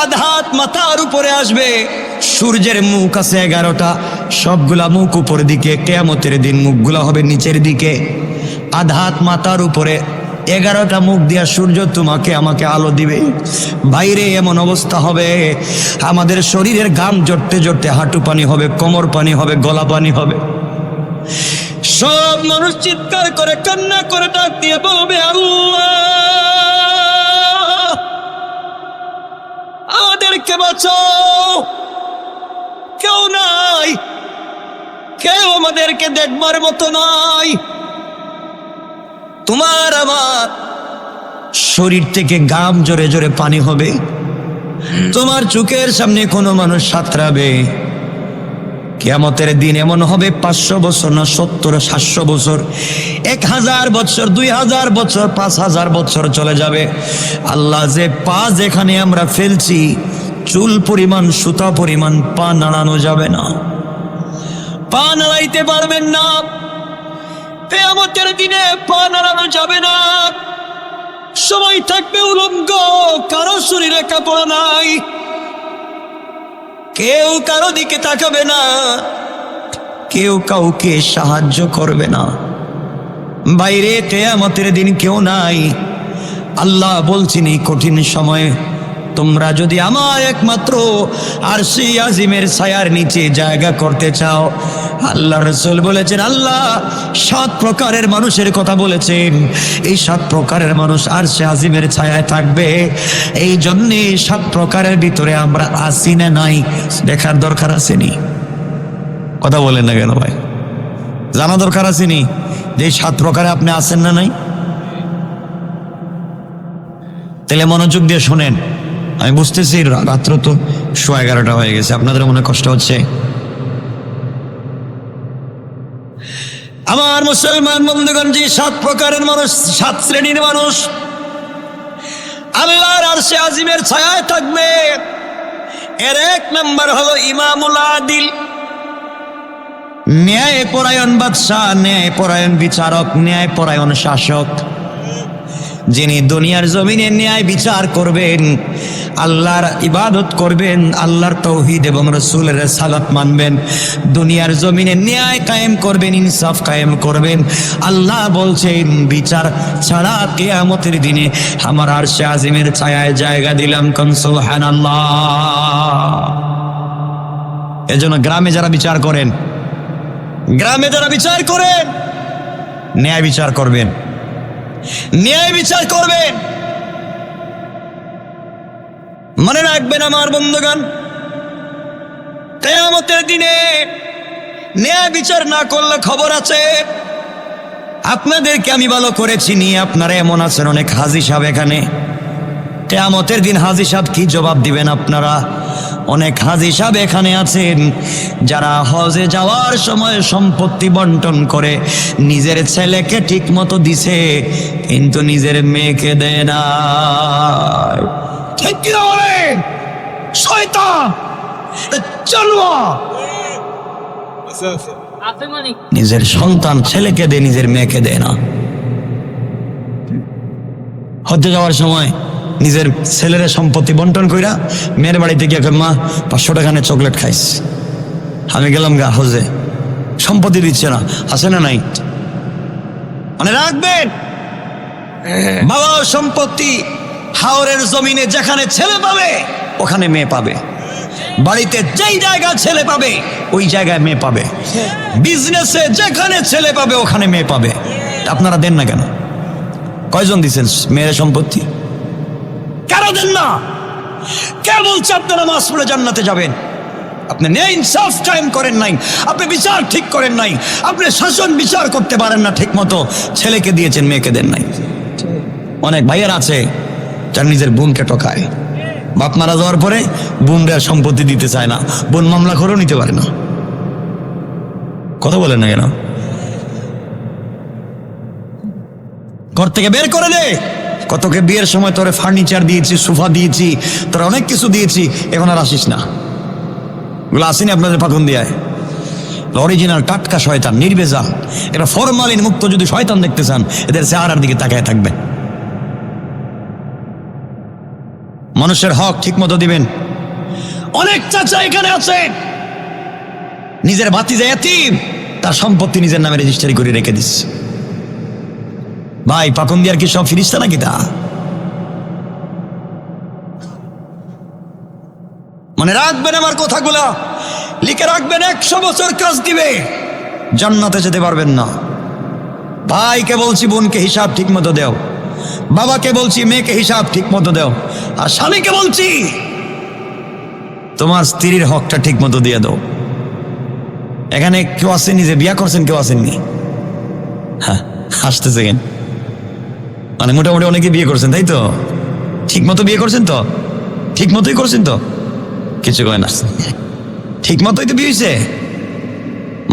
আধাত মাথার উপরে আসবে, সূর্যের মুখ আছে 11টা, সবগুলা মুখ উপরের দিকে, কিয়ামতের দিন মুখগুলা হবে নিচের দিকে, আধাত মাথার উপরে 11টা মুখ দিয়া সূর্য তোমাকে আমাকে আলো দিবে। বাইরে এমন অবস্থা হবে, আমাদের শরীরের ঘাম জড়তে জড়তে হাঁটু পানি হবে, কোমর পানি হবে, গলা পানি হবে। সব মানুষ চিৎকার করে কান্না করে ডাক দিয়ে বলবে, আল্লাহ আমাদেরকে বাঁচাও। কেউ নাই, কেউ আমাদেরকে দেখবার মতো নাই। তোমার আমার শরীর থেকে গাম জোরে জোরে পানি হবে, তোমার চোখের সামনে কোনো মানুষ সাঁতরাবে। কিয়ামতের দিন এমন হবে 500 বছর না 70 700 বছর, 1000 বছর, 2000 বছর, 5000 বছর চলে যাবে। আল্লাহ যে পা যেখানে আমরা ফেলছি, চুল পরিমাণ সুতা পরিমাণ পা নাড়ানো যাবে না, পা নাড়াইতে পারবেন না। কিয়ামতের দিনে পা নাড়ানো যাবে না, সবাই থাকবে উলঙ্গ, কারো শরীরে কাপড় নাই, কেউ কারো দিকে তাকাবে না, কেউ কাউকে সাহায্য করবে না। বাইরে কিয়ামতের দিন কেউ নাই। আল্লাহ বলছেন এই কঠিন সময়ে তোমরা যদি আমার একমাত্র আরশে আজিমের ছায়ার নিচে জায়গা করতে চাও, আল্লাহ রাসূল বলেছেন, আল্লাহ 7 প্রকারের মানুষের কথা বলেছেন। এই 7 প্রকারের মানুষ আরশে আজিমের ছায়ায় থাকবে। এই জন্যে 7 প্রকারের ভিতরে আমরা আছি না নাই দেখার দরকার আসেনি। কথা বলেন না কেন ভাই? জানা দরকার আসেনি যে 7 প্রকারে আপনি আছেন না নাই? তাহলে মনোযোগ দিয়ে শোনেন। আমি বুঝতেছি রাত্র তো 11:15 হয়ে গেছে, আপনাদের মনে কষ্ট হচ্ছে। আমার মুসলমান বন্ধুগণ, যে 7 প্রকারের মানুষ, 7 শ্রেণীর মানুষ আল্লাহর আরশে আজিমের ছায়ায় থাকবে। এর 1 নাম্বার হলো ইমামুল আদিল, ন্যায় পরায়ণ বাদশাহ, ন্যায় পরায়ণ বিচারক, ন্যায় পরায়ণ শাসক, যিনি দুনিয়ার জমিনে ন্যায় বিচার করবেন, আল্লাহর ইবাদত করবেন, আল্লাহর তাওহীদ এবং রাসূলের রিসালাত মানবেন, দুনিয়ার জমিনে ন্যায় কায়েম করবেন, ইনসাফ কায়েম করবেন। আল্লাহ বলছেন বিচার ছাড়া কিয়ামতের দিনে আমার আরশে আজিমের ছায়ায় জায়গা দিলাম। কোন সুবহানাল্লাহ। এজন্য গ্রামে যারা বিচার করেন, গ্রামে যারা বিচার করেন, ন্যায় বিচার করবেন, ন্যায় বিচার করবেন। মনে রাখবেন আমার বন্ধুগণ, কিয়ামতের দিনে ন্যায় বিচার না করলে খবর আছে। আপনাদেরকে আমি ভালো করে চিনি, আপনারা এমন আছেন অনেক হাজী সাহেব এখানে। কিয়ামতের দিন হাজী সাহেব কি জবাব দিবেন আপনারা? অনেক হাজী সাহেব এখানে আছেন যারা হজে যাওয়ার সময় সম্পত্তি বন্টন করে নিজের ছেলেকে ঠিক মতো দিছে, কিন্তু নিজের মেয়েকে দেয় না। ঠিক কি বলেন? শয়তান, জানোয়ার। নিজের সন্তান ছেলেকে দেয়, নিজের মেয়েকে দেয় না। হজে যাওয়ার সময় নিজের ছেলের সম্পত্তি বন্টন কইরা মেয়ের বাড়িতে গিয়ে, মা 500 টাকা নিয়ে চকলেট খাইস, আমি গেলাম গা হজে, সম্পত্তি দিচ্ছে না, আছে না নাই? মানে রাখবেন, বাবা সম্পত্তি হাওরের জমিনে যেখানে ছেলে পাবে ওখানে মেয়ে পাবে, বাড়িতে যেই জায়গা ছেলে পাবে ওই জায়গায় মেয়ে পাবে, বিজনেসে যেখানে ছেলে পাবে ওখানে মেয়ে পাবে। আপনারা দেন না কেন? কয়জন দিচ্ছেন মেয়ের সম্পত্তি? কেন দেন না? কে বলছে আপনারা নামাজ পড়ে জান্নাতে যাবেন? আপনি ন্যায় ইনসাফ কায়েম করেন নাই, আপনি বিচার ঠিক করেন নাই, আপনি শাসন বিচার করতে পারেন না ঠিক মতো, ছেলেকে দিয়েছেন মেয়েকে দেন নাই। অনেক ভাইয়ের আছে যারা নিজের বোনকে ঠকায়, বাপ মারা যাওয়ার পরে বোনরা সম্পত্তি দিতে চায় না, বোন মামলা করেও নিতে পারে না। কথা বলেন না কেন? ঘর থেকে বের করে দে। কতকে বিয়ের সময় তোরে ফার্নিচার দিয়েছি, সোফা দিয়েছি, তোরা অনেক কিছু দিয়েছি, এখন আর আসিস না। এগুলো আসেনি আপনাদের পাখন দিয়ায়? অরিজিনাল টাটকা শয়তান, নির্বেজাল, এটা ফরমালিন মুক্ত যদি শয়তান দেখতে চান এদের চেহারার দিকে তাকায় থাকবেন। মানুষের হক ঠিক মতো দিবেন। অনেক চাচা এখানে আছে নিজের ভাতিজা এতিম, তার সম্পত্তি নিজের নামে রেজিস্ট্রি করে রেখে দিস। ভাই পাখন দিয়ার কি সব ফিরিস্তা নাকি? তা মনে রাখবেন, আমার কথাগুলা লিখে রাখবেন। 100 বছর কাজ দিবে, জান্নাতে যেতে পারবেন না। ভাইকে বলছি বোনকে হিসাব ঠিক মতো দেও, বাবাকে বলছি মেয়েকে হিসাব ঠিক মতো দেও, আর স্বামীকে বলছি তোমার স্ত্রীর হকটা ঠিক মতো দিয়ে দাও। এখানে কেউ আসেননি যে বিয়া করছেন? কেউ আসেননি? হ্যাঁ, হাসতেছে কেন? মানে মোটামুটি অনেকে বিয়ে করছেন, তাই তো? ঠিক মতো বিয়ে করছেন তো? ঠিক মতোই করছেন তো? কিছু কয় না, ঠিক মতোই তো বিয়ে হয়েছে।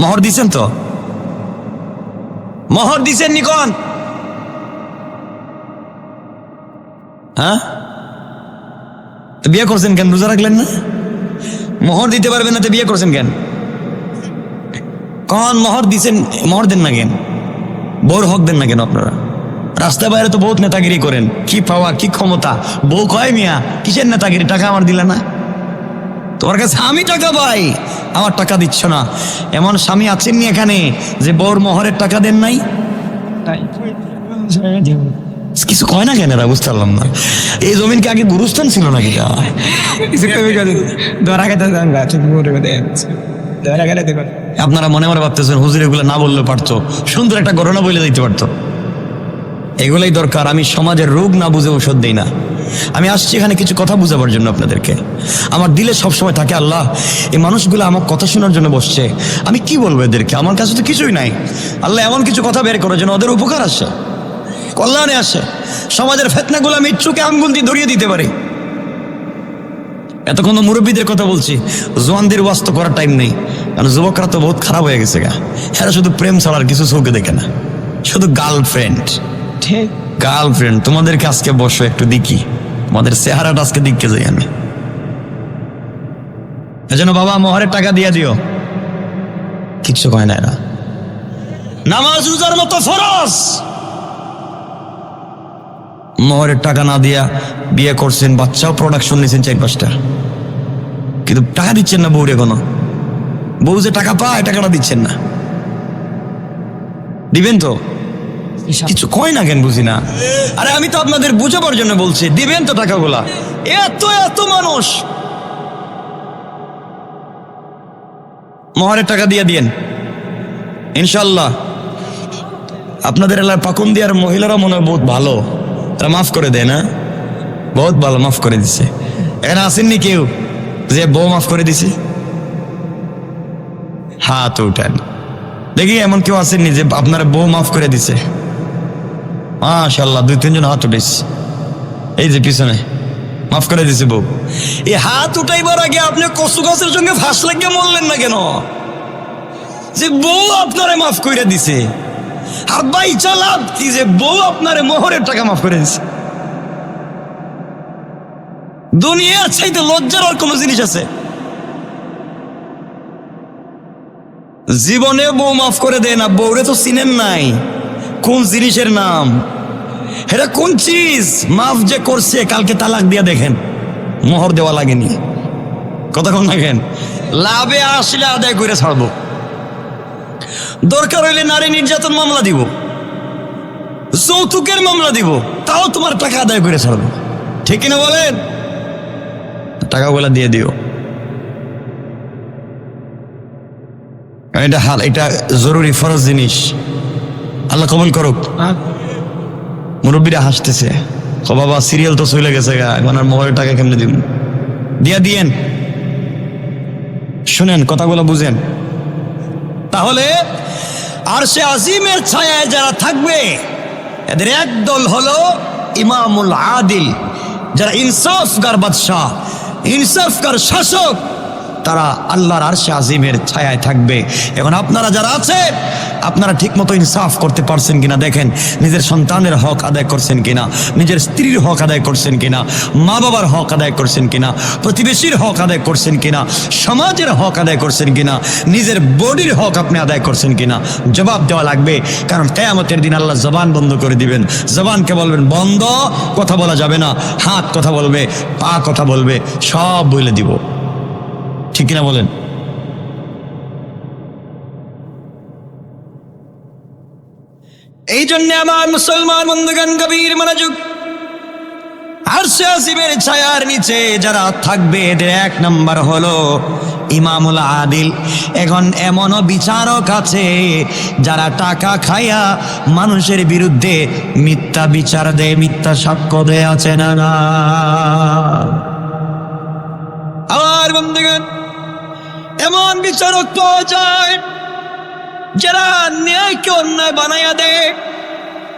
মোহর দিছেন তো? মোহর দিছেন নিকন? হ্যাঁ, তো বিয়ে করছেন কেন? রোজা রাখলেন না? মোহর দিতে পারবেন না তো বিয়ে করছেন কেন? কন মোহর দিছেন, মোহর দেন না কেন? বউর হক দেন না কেন আপনারা? রাস্তায় বাইরে তো বহুত নেতাগিরি করেন, কি পাওয়ার, কি ক্ষমতা। বউ কয় মিয়া কিসের নেতাগিরি? টাকা আমার দিলে না? তোমার কাছে আমি টাকা পাই, আমার টাকা দিচ্ছ না। এমন স্বামী আছেননি এখানে যে বউর মোহরের টাকা দেন নাই? কিছু কয় না কেন এরা? বুঝতে পারলাম না। এই জমিনকে আগে গুরুস্থান ছিল নাকি? আপনারা মনে মনে ভাবতেছেন হুজুর এগুলো না বললে পারতো, সুন্দর একটা ঘটনা বলে দিতে পারতো। এগুলাই দরকার। আমি সমাজের রোগ না বুঝে ঔষধ দিই না। আমি আসছি এখানে কিছু কথা বুঝাবার জন্য আপনাদেরকে। আমার দিলে সবসময় থাকে আল্লাহ, এই মানুষগুলো আমার কথা শোনার জন্য বসছে, আমি কি বলবো এদেরকে? আমার কাছে তো কিছুই নাই। আল্লাহ এমন কিছু কথা বের করে যেন ওদের উপকার আসে, কল্যাণে আসে। সমাজের ফেতনাগুলো আমি চোখে আঙ্গুল দিয়ে ধরিয়ে দিতে পারি। এতক্ষণ মুরব্বীদের কথা বলছি, জোয়ানদের ওয়াস্ত করার টাইম নেই, কারণ যুবকরা তো বহুত খারাপ হয়ে গেছে গা। এরা শুধু প্রেম ছাড়ার কিছু চোখে দেখে না, শুধু গার্লফ্রেন্ড। গার্লফ্রেন্ড তোমাদেরকে আজকে বসো একটু দেখি, তোমাদের চেহারাটা আজকে দেখতে যাই আমি। এজন্য বাবা মোহরের টাকা দিয়ে দিও। কিচ্ছু কয় না এরা। নামাজ রোজার মতো ফরজ, মোহরের টাকা না দিয়া বিয়ে করছেন, বাচ্চাও প্রোডাকশন নিয়েছেন 4-5টা, কিন্তু টাকা দিচ্ছেন না বউরে। কোনো বউ যে টাকা পায় টাকাটা দিচ্ছেন না। দিবেন তো? কিছু কয় না কেন? বুঝি না। আরে আমি তো আপনাদের বুঝাবার জন্য বলছি, দিবেন তো টাকাগুলা? এত এত মানুষ মোহরের টাকা দিয়ে দিয়েন ইনশাল্লাহ। আপনাদের এলাকার পাকুন দিয়ার মহিলারা মনে হয় বহুত ভালো, তারা মাফ করে দেয় না? বহুত ভালো, মাফ করে দিছে। এখানে আসেননি কেউ যে বউ মাফ করে দিছে? হাত উঠান দেখি, এমন কেউ আসেননি যে আপনার বউ মাফ করে দিছে? মাশাআল্লাহ, 2-3 জন হাত উঠেছে। এই যে পিছনে মাফ করে দিছে বউ। এই হাত উঠাইবার আগে আপনি কচু গাছের সঙ্গে ফাঁস লাগিয়ে মরলেন না কেন? যে বউ আপনারে মাফ করে দিছে, আর ভাই চালাপ কি যে বউ আপনারে মোহরের টাকা মাফ করে দিছে। দুনিয়ার চাইতে লজ্জার আর কোন জিনিস আছে? জীবনে বউ মাফ করে দেয় না। বউরে তো চিনেন নাই, কোন জিনিসের নাম এটা, কোন চিজ। মাফ যে করছে, কালকে তালাক দিয়া দেখেন, মোহর দেওয়া লাগেনি। কথা কোন লাগেন? লাভে আসলে আদায় করে ছাড়বো, দরকার হইলে নারী নির্যাতন মামলা দিব, যৌতুকের মামলা দিব, তাও তোমার টাকা আদায় করে ছাড়বো। ঠিক কিনা বলেন? টাকাগুলা দিয়ে দিও। এটা এটা জরুরি ফরজ জিনিস। আল্লাহ কবুল করুক। মুরব্বীরা হাসতেছে, ও বাবা সিরিয়াল তো চলে গেছে গা, এখন আর মোবাইলের টাকা কেমনে দিব? দিয়া দিয়েন। শুনেন কথাগুলো বুঝেন। তাহলে আরশে আজিমের ছায়ায় যারা থাকবে, এদের একদল হলো ইমামুল আদিল, যারা ইনসাফকার বাদশাহ, ইনসাফকার শাসক, তারা আল্লাহর আরশে আজিমের ছায়ায় থাকবে। এখন আপনারা যারা আছেন, আপনারা ঠিক মতো ইনসাফ করতে পারছেন কিনা দেখেন। নিজের সন্তানের হক আদায় করছেন কিনা, নিজের স্ত্রীর হক আদায় করছেন কিনা, মা বাবার হক আদায় করছেন কিনা, প্রতিবেশীর হক আদায় করছেন কিনা, সমাজের হক আদায় করছেন কিনা, নিজের বডির হক আপনি আদায় করছেন কিনা। জবাব দেওয়া লাগবে, কারণ কিয়ামতের দিন আল্লাহ জবান বন্ধ করে দিবেন। জবানকে বলবেন বন্ধ, কথা বলা যাবে না। হাত কথা বলবে, পা কথা বলবে, সব বলে দিব। ঠিক কিনা বলেন? এই জন্য আমার মুসলমান বন্ধুগণ গভীর মনোযোগ। আরশে আজিমের ছায়ার নিচে যারা থাকবে, এদের 1 নাম্বার হলো ইমামুল আদিল। এখন এমনও বিচারক আছে যারা টাকা খাইয়া মানুষের বিরুদ্ধে মিথ্যা বিচার দেয়, মিথ্যা সাক্ষ্য দেয়, আছে না না? আর বন্ধুগণ, এমন বিচারক পাওয়া যায় যারা ন্যায়কে অন্যায় বানাইয়া দেয়।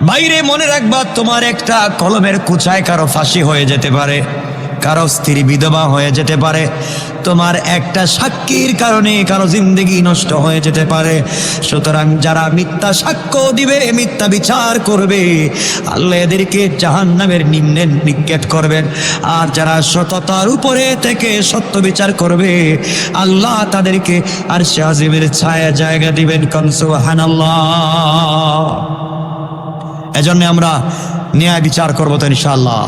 বাইরে মনে রাখবা, তোমার একটা কলমের কুচায় কারো ফাঁসি হয়ে যেতে পারে, কারো স্ত্রী বিধবা হয়ে যেতে পারে, তোমার একটা সাক্ষীর কারণে কারো জিন্দেগি নষ্ট হয়ে যেতে পারে। সুতরাং যারা মিথ্যা সাক্ষ্য দিবে, মিথ্যা বিচার করবে, আল্লাহ এদেরকে জাহান্নামের নিম্নে নিক্ষেপ করবেন। আর যারা সততার উপরে থেকে সত্য বিচার করবে, আল্লাহ তাদেরকে আরশে আজিমের ছায়া জায়গা দিবেন। সুবহানাল্লাহ। এজন্য আমরা ন্যায় বিচার করবো তো ইনশাআল্লাহ।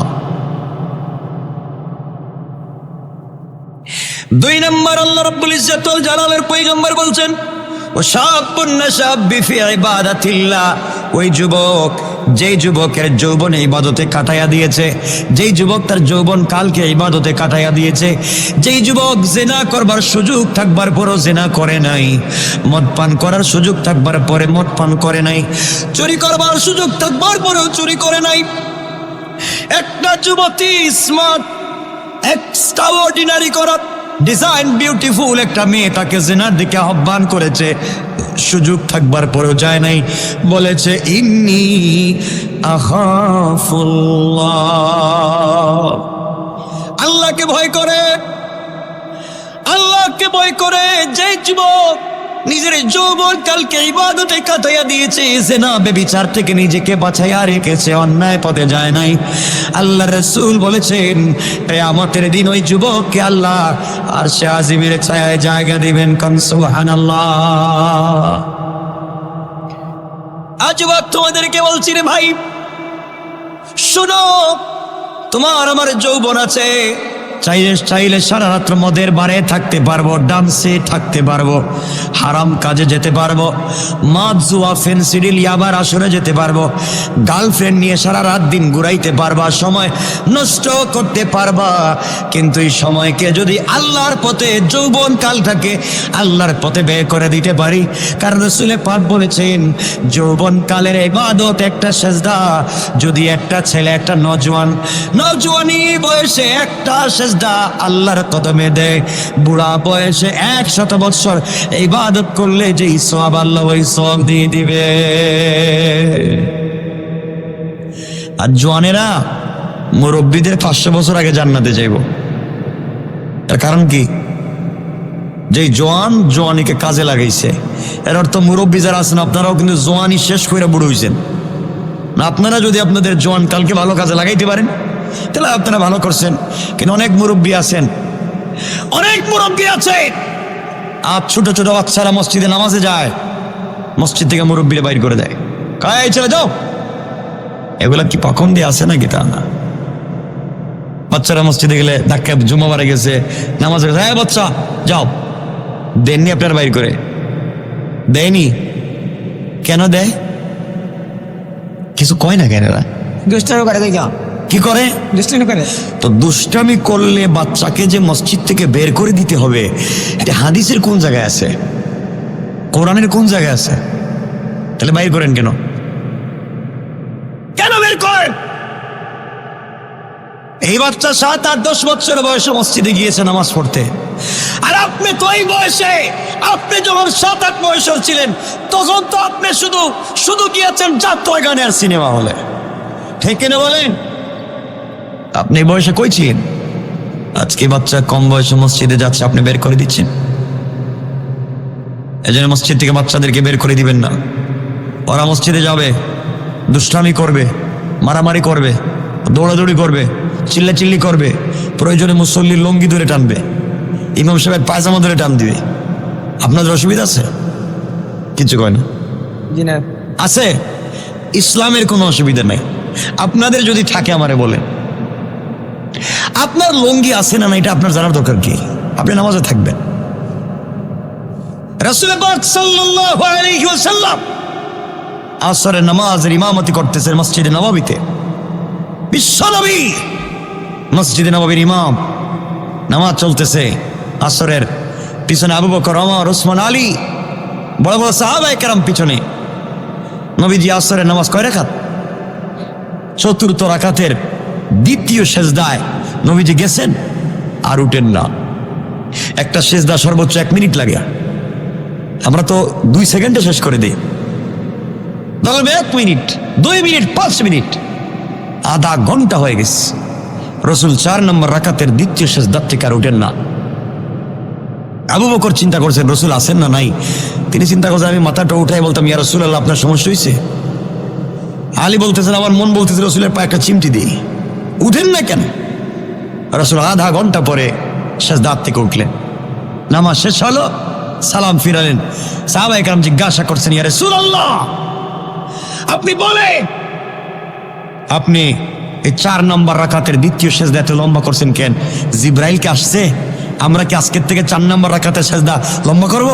2 নম্বর, আল্লাহ রাব্বুল ইজ্জাতুল জালালের পয়গম্বর বলছেন, ও শাবুন নাশাব ফি ইবাদাতিল্লাহ, ওই যুবক যেই যুবকের যৌবনে ইবাদতে কাটাইয়া দিয়েছে, যেই যুবক তার যৌবন কালকে ইবাদতে কাটাইয়া দিয়েছে, যেই যুবক জিনা করবার সুযোগ থাকবার পরও জিনা করে নাই, মদ পান করার সুযোগ থাকবার পরে মদ পান করে নাই, চুরি করবার সুযোগ থাকবার পরেও চুরি করে নাই। একটা যুবতী স্মার্ট, এক্সট্রাঅর্ডিনারি করা, ডিজাইন বিউটিফুল একটা মেয়ে তাকে জিনার দিকে আহ্বান করেছে, সুযোগ থাকবার পরেও যায় নাই, বলেছে ইন্নী আখাফুল্লাহ, আল্লাহকে ভয় করে, আল্লাহকে ভয় করে। যে যুবক নিজের যৌবন কালকে ইবাদতে কাটাইয়া দিয়েছে, জিনা ব্যভিচার থেকে নিজেকে বাঁচাইয়া রেখেছে, অন্যায় পথে যায় নাই, আল্লাহ রাসূল বলেছেন কিয়ামতের দিন ওই যুবককে আল্লাহ আরশে আজিমের ছায়ায় জায়গা দিবেন। সুবহানাল্লাহ। আজ তোমাদেরকে বলছি রে ভাই, শোনো, তোমার আমার যৌবন আছে, চাইলে সারা রাত্র মদের বারে থাকতে পারবো, ডান্সে থাকতে পারবো, হারাম কাজে যেতে পারবো, মদ জুয়া ফেন্সিডিল ইয়াবার আসরে যেতে পারবো, গার্লফ্রেন্ড নিয়ে সারা রাত দিন ঘুরাইতে পারবা, সময় নষ্ট করতে পারবা। কিন্তু এই সময়কে যদি আল্লাহর পথে, যৌবন কালটাকে আল্লাহর পথে ব্যয় করে দিতে পারি, কারণ রাসূল পাক বলেছেন যৌবন কালের ইবাদত একটা সেজদা। যদি একটা ছেলে, একটা নওজোয়ানি বয়সে একটা সেজদা আল্লাহর কদমে দেয়, বুড়া বয়সে 100 বছর ইবাদত করলে যে সওয়াব আল্লাহ ওই সওয়াব দিয়ে দিবে। আর জওয়ানেরা মুরব্বীদের 500 বছর আগে জান্নাতে যাইব। এর কারণ কি? যে জওয়ানিকে কাজে লাগাইছে, এর অর্থ মুরব্বী যারা আছেন আপনারাও কিন্তু জওয়ানি শেষ করে বুড়ো হইছেন না। আপনারা যদি আপনাদের জওয়ান কালকে ভালো কাজে লাগাইতে পারেন তাহলে আপনারা ভালো করছেন। কিন্তু অনেক মুরব্বী আছেন, আর ছোট ছোট বাচ্চারা মসজিদে নামাজে যায়, মসজিদ থেকে মুরব্বীরা বাইর করে দেয়, কায় চলে যাও। এগুলা কি পাখন দিয়ে আসে নাকি? তা না। বাচ্চারা মসজিদে গেলে ধাক্কা, জুমাবারে গেছে নামাজে গেছে, হ্যাঁ বাচ্চা যাও, দেননি আপনার বাইর করে? দেয়নি। কেন দেয়? কিছু কয় না কেন? এরা দুষ্টামি করে, কি করে? দুষ্টামি করে। তো দুষ্টামি করলে বাচ্চাকে যে মসজিদ থেকে বের করে দিতে হবে, এটা হাদিসের কোন জায়গায় আছে? কোরআনের কোন জায়গায় আছে? তাহলে বাইর করেন কেন? কেন বের করেন? এই বাচ্চা 7, 8, 10 বছর বয়সে মসজিদে গিয়েছে নামাজ পড়তে, আর আপনি তো এই বয়সে, আপনি যখন 7, 8 বছর ছিলেন তখন তো আপনি শুধু গিয়েছেন যাত্রা গানে আর সিনেমা হলে, ঠিক কিনা বলেন? আপনি বয়সে কই ছিলেন? আজকে বাচ্চা কম বয়সে মসজিদে যাচ্ছে, আপনি বের করে দিচ্ছেন। এজন্য মসজিদ থেকে বাচ্চাদেরকে বের করে দিবেন না। ওরা মসজিদে যাবে, দুষ্টামি করবে, মারামারি করবে, দৌড়াদৌড়ি করবে, চিল্লাচিল্লি করবে, প্রয়োজনে মুসল্লির লঙ্গি ধরে টানবে, ইমাম সাহেবের পায়জামা ধরে টান দিবে। আপনাদের অসুবিধা আছে? কিছু কয় না? জি না। আছে? ইসলামের কোনো অসুবিধা নেই। আপনাদের যদি থাকে আমারে বলেন। আপনার লঙ্গি আছে না, এটা আপনার জানার দরকার কি? আপনি নামাজে থাকবেন। রাসূল পাক সাল্লাল্লাহু আলাইহি ওয়াসাল্লাম আসরের নামাজের ইমামতি করতেছেন মসজিদে নববীতে। বিশ্বনবী মসজিদে নববীর ইমাম, নামাজ চলতেছে আসরের, পিছনে আবু বকর, ওমর, ওসমান, আলী, বড় বড় সাহাবায়ে কেরাম পিছনে। নবীজি আসরের নামাজ কয় রাকাত? চতুর্থ রাকাতের দ্বিতীয় সেজদায় নবীজি গেছেন আর উঠেন না। একটা সেজদা সর্বোচ্চ 1 মিনিট লাগে, আমরা তো 2 সেকেন্ডে শেষ করে দিই। তাহলে 1 মিনিট, 2 মিনিট, 5 মিনিট, আধা ঘন্টা হয়ে গেছে। রসুল 4 নম্বর রাকাতের দ্বিতীয় সেজদার থেকে আর উঠেন না। আবু বকর চিন্তা করছেন রসুল আছেন না নাই। তিনি চিন্তা করছেন আমি মাথাটা উঠাই বলতাম ইয়া রাসূলুল্লাহ আপনার সমস্যা হয়েছে। আলী বলতেছেন আমার মন বলতেছে রসুলের পায়ে একটা চিমটি দিই, উঠেন না কেন? রসুল আধা ঘন্টা পরে সেজদার থেকে উঠলেন। নামাজ শেষ হলো, সালাম ফিরালেন। সাহাবায়ে কেরাম জিজ্ঞাসা করছেন ইয়া রাসূলুল্লাহ আপনি বলেন আপনি এই 4 নম্বর রাকাতের দ্বিতীয় সেজদা এত লম্বা করছেন কেন? জিব্রাইলকে আসছে, আমরা কি আজকের থেকে 4 নম্বর রাকাতের সেজদা লম্বা করব?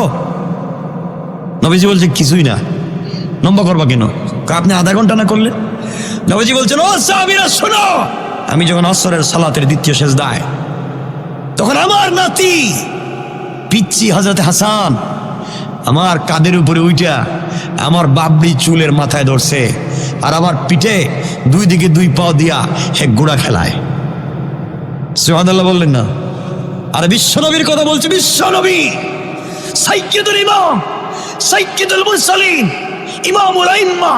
নবীজি বলছে কিছুই না, লম্বা করবা কেন? আপনি আধা ঘন্টা না করলেন? নবীজি বলছেন ও সাহাবীরা শোনো, আমি যখন আসরের সালাতের দ্বিতীয় সেজদায়, তখন আমার নাতি পিচ্চি হযরত হাসান আমার কাঁধের উপরে উইটা আমার বাবরি চুলের মাথায় ধরছে আর আমার পিঠে 2 দিকে 2 পাও দিয়া এক গোড়া খেলায়। সুবহানাল্লাহ বললেন না? আর বিশ্বনবীর কথা বলছে, বিশ্বনবী সাইয়্যিদুল ইমাম, সাইয়্যিদুল মুরসালিন, ইমামুল আইম্মা,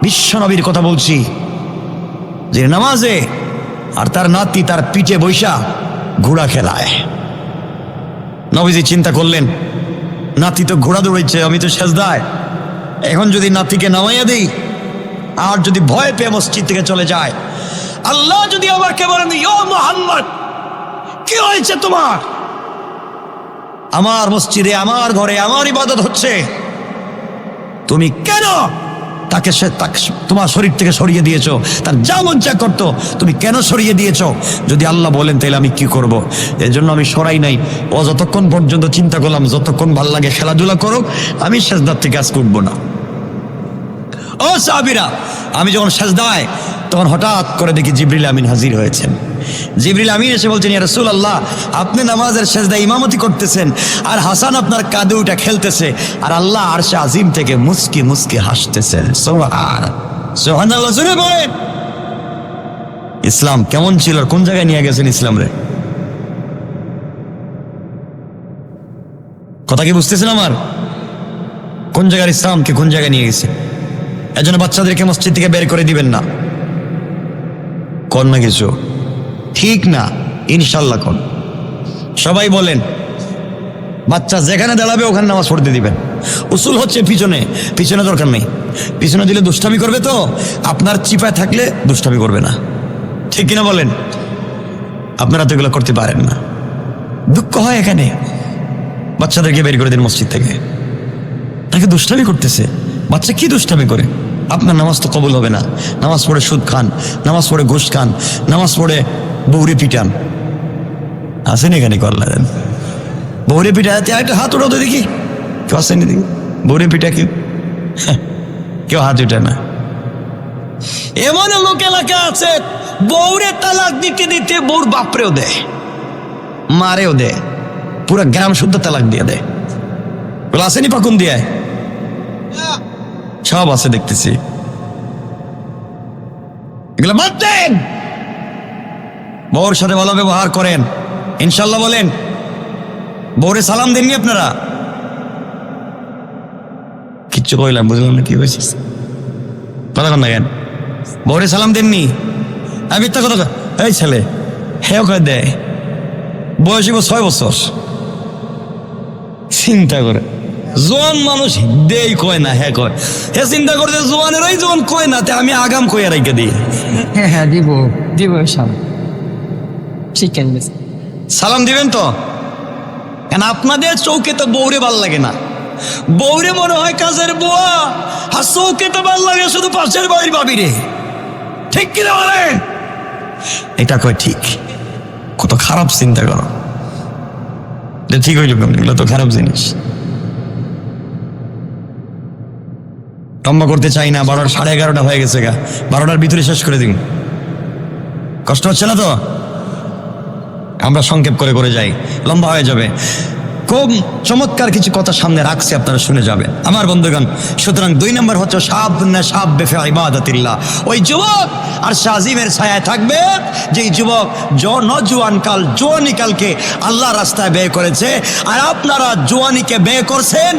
বিশ্বনবীর কথা বলছি যে নামাজে আর তার নাতি তার পিঠে বৈশা ঘোড়া খেলায়। নবীজি চিন্তা করলেন নাতি তো ঘোড়া দৌড়াইছে, আমি তো সেজদায়, এখন যদি নাতিকে নামাইয়া দিই আর যদি ভয় পেয়ে মসজিদ থেকে চলে যায়, আল্লাহ যদি আমাকে বলেন ইয়া মুহাম্মদ কি হয়েছে তোমার? আমার মসজিদে আমার ঘরে আমার ইবাদত হচ্ছে, তুমি কেন তাকে তোমার শরীর থেকে সরিয়ে দিয়েছো? তার যা মন চা করতো তুমি কেন সরিয়ে দিয়েছো? যদি আল্লাহ বলেন তাহলে আমি কি করব? এই জন্য আমি সরাই নাই। ও যতক্ষণ পর্যন্ত চিন্তা করলাম যতক্ষণ ভাল লাগে খেলাধুলা করো, আমি সেজদার থেকে আজ উঠবো না। ও সাহাবীরা, আমি যখন সেজদায় তখন হঠাৎ করে দেখি জিবরিল আমিন হাজির হয়েছেন। জিবরিল আমিন এসে বলছেন ইয়া রাসূলুল্লাহ আপনি নামাজের সেজদায় ইমামতি করতেছেন আর হাসান আপনার কাঁধে উঠে খেলতেছে আর আল্লাহ আরশে আজিম থেকে মুস্কি মুস্কি হাসতেছেন। সুবহানাল্লাহ শুনে বলেন ইসলাম কেমন ছিল, কোন জায়গায় নিয়ে গেছেন ইসলাম রে? কথা কি বুঝতেছেন আমার? কোন জায়গার ইসলামকে কোন জায়গায় নিয়ে গেছে? এজন্য বাচ্চাদেরকে মসজিদ থেকে বের করে দিবেন না। কোন না কিছু ঠিক না, ইনশাল্লাহ কোন। সবাই বলেন বাচ্চা যেখানে দাঁড়াবে ওখানে নামাজ পড়তে দিবেন। উসুল হচ্ছে পিছনে, পিছনে দরকার নেই। পিছনে দিলে দুষ্টামি করবে, তো আপনার চিপায় থাকলে দুষ্টামি করবে না, ঠিক কিনা বলেন? আপনারা তো এগুলো করতে পারেন না। দুঃখ হয় এখানে, বাচ্চাদেরকে বের করে দিন মসজিদ থেকে। তাকে দুষ্টামি করতেছে, বাচ্চা কি দুষ্টামি করে? আপনার নামাজ তো কবুল হবে না। নামাজ পড়ে সুদ খান, নামাজ পড়ে ঘুষ খান, নামাজ পড়ে বৌরে পিটান। আসেন এখানে করলা দেন বৌরে পিঠা, একটা হাত ওঠাও তো দেখি, কেউ আসেনি দেখি বৌরে পিঠা কেউ? কেউ হাত উঠে না। এমন লোক এলাকা আছে বৌরে তালাক দিতে দিতে বৌর বাপরেও দেয়, মারেও দেয়, পুরা গ্রাম শুদ্ধ তালাক দিয়ে দেয়। বলে আসেনি পাকুন দিয়ে? সব আছে দেখতেছি। এগুলো বাদ দেন, বউর সাথে ভালো ব্যবহার করেন ইনশাল্লাহ। বলেন বউরে সালাম দেননি আপনারা? কিচ্ছু কইলাম বুঝলাম না কি হয়েছে, কথা কন না কেন? বউরে সালাম দেননি? আমি মিথ্যা কথা, এই ছেলে হেও কয়ে দেয়, বয়স 6 বছর। চিন্তা করে জোয়ান মানুষ দেই কয় না, হ্যাঁ কয়। হে চিন্তা করছে জোয়ানেরাই যখন কয় না, তে আমি আগাম কয়ে রাইকে দিই। হ্যাঁ দিব দিব সালাম, চিকেন সালাম দিবেন তো? কেন আপনাদের চৌকে তো বৌরে ভাল লাগে না, বৌরে মনে হয় কাজের বুয়া, আর চৌকে তো ভাল লাগে শুধু পাশের বাড়ির বাবিরে, ঠিক কিনা বলেন? এটা কয় ঠিক, কত খারাপ চিন্তা করো। ঠিক হইল, এগুলো তো খারাপ জিনিস। লম্বা করতে চাই না, 11:30 হয়ে গেছে গা, 12টার ভিতরে শেষ করে দিন। কষ্ট হচ্ছে না তো? আমরা সংক্ষেপ করে করে যাই, লম্বা হয়ে যাবে। খুব চমৎকার কিছু কথা সামনে রাখছি, আপনারা শুনে যাবেন আমার বন্ধুগণ। সুতরাং 2 নম্বর হচ্ছে শাব ফি ইবাদাতিল্লাহ, ওই যুবক আর শাজিমের ছায়ায় থাকবে যেই যুবক নজওয়ান কাল জোয়ানি কালকে আল্লাহ রাস্তায় ব্যয় করেছে। আর আপনারা জোয়ানিকে ব্যয় করছেন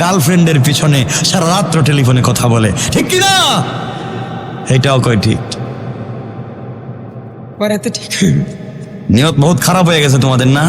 গার্লফ্রেন্ডের পিছনে, সারা রাত্র টেলিফোনে কথা বলে, ঠিক কি না? এটাও কই ঠিক? পরে তো ঠিক। নিয়ত বহুত খারাপ হয়ে গেছে তোমাদের না?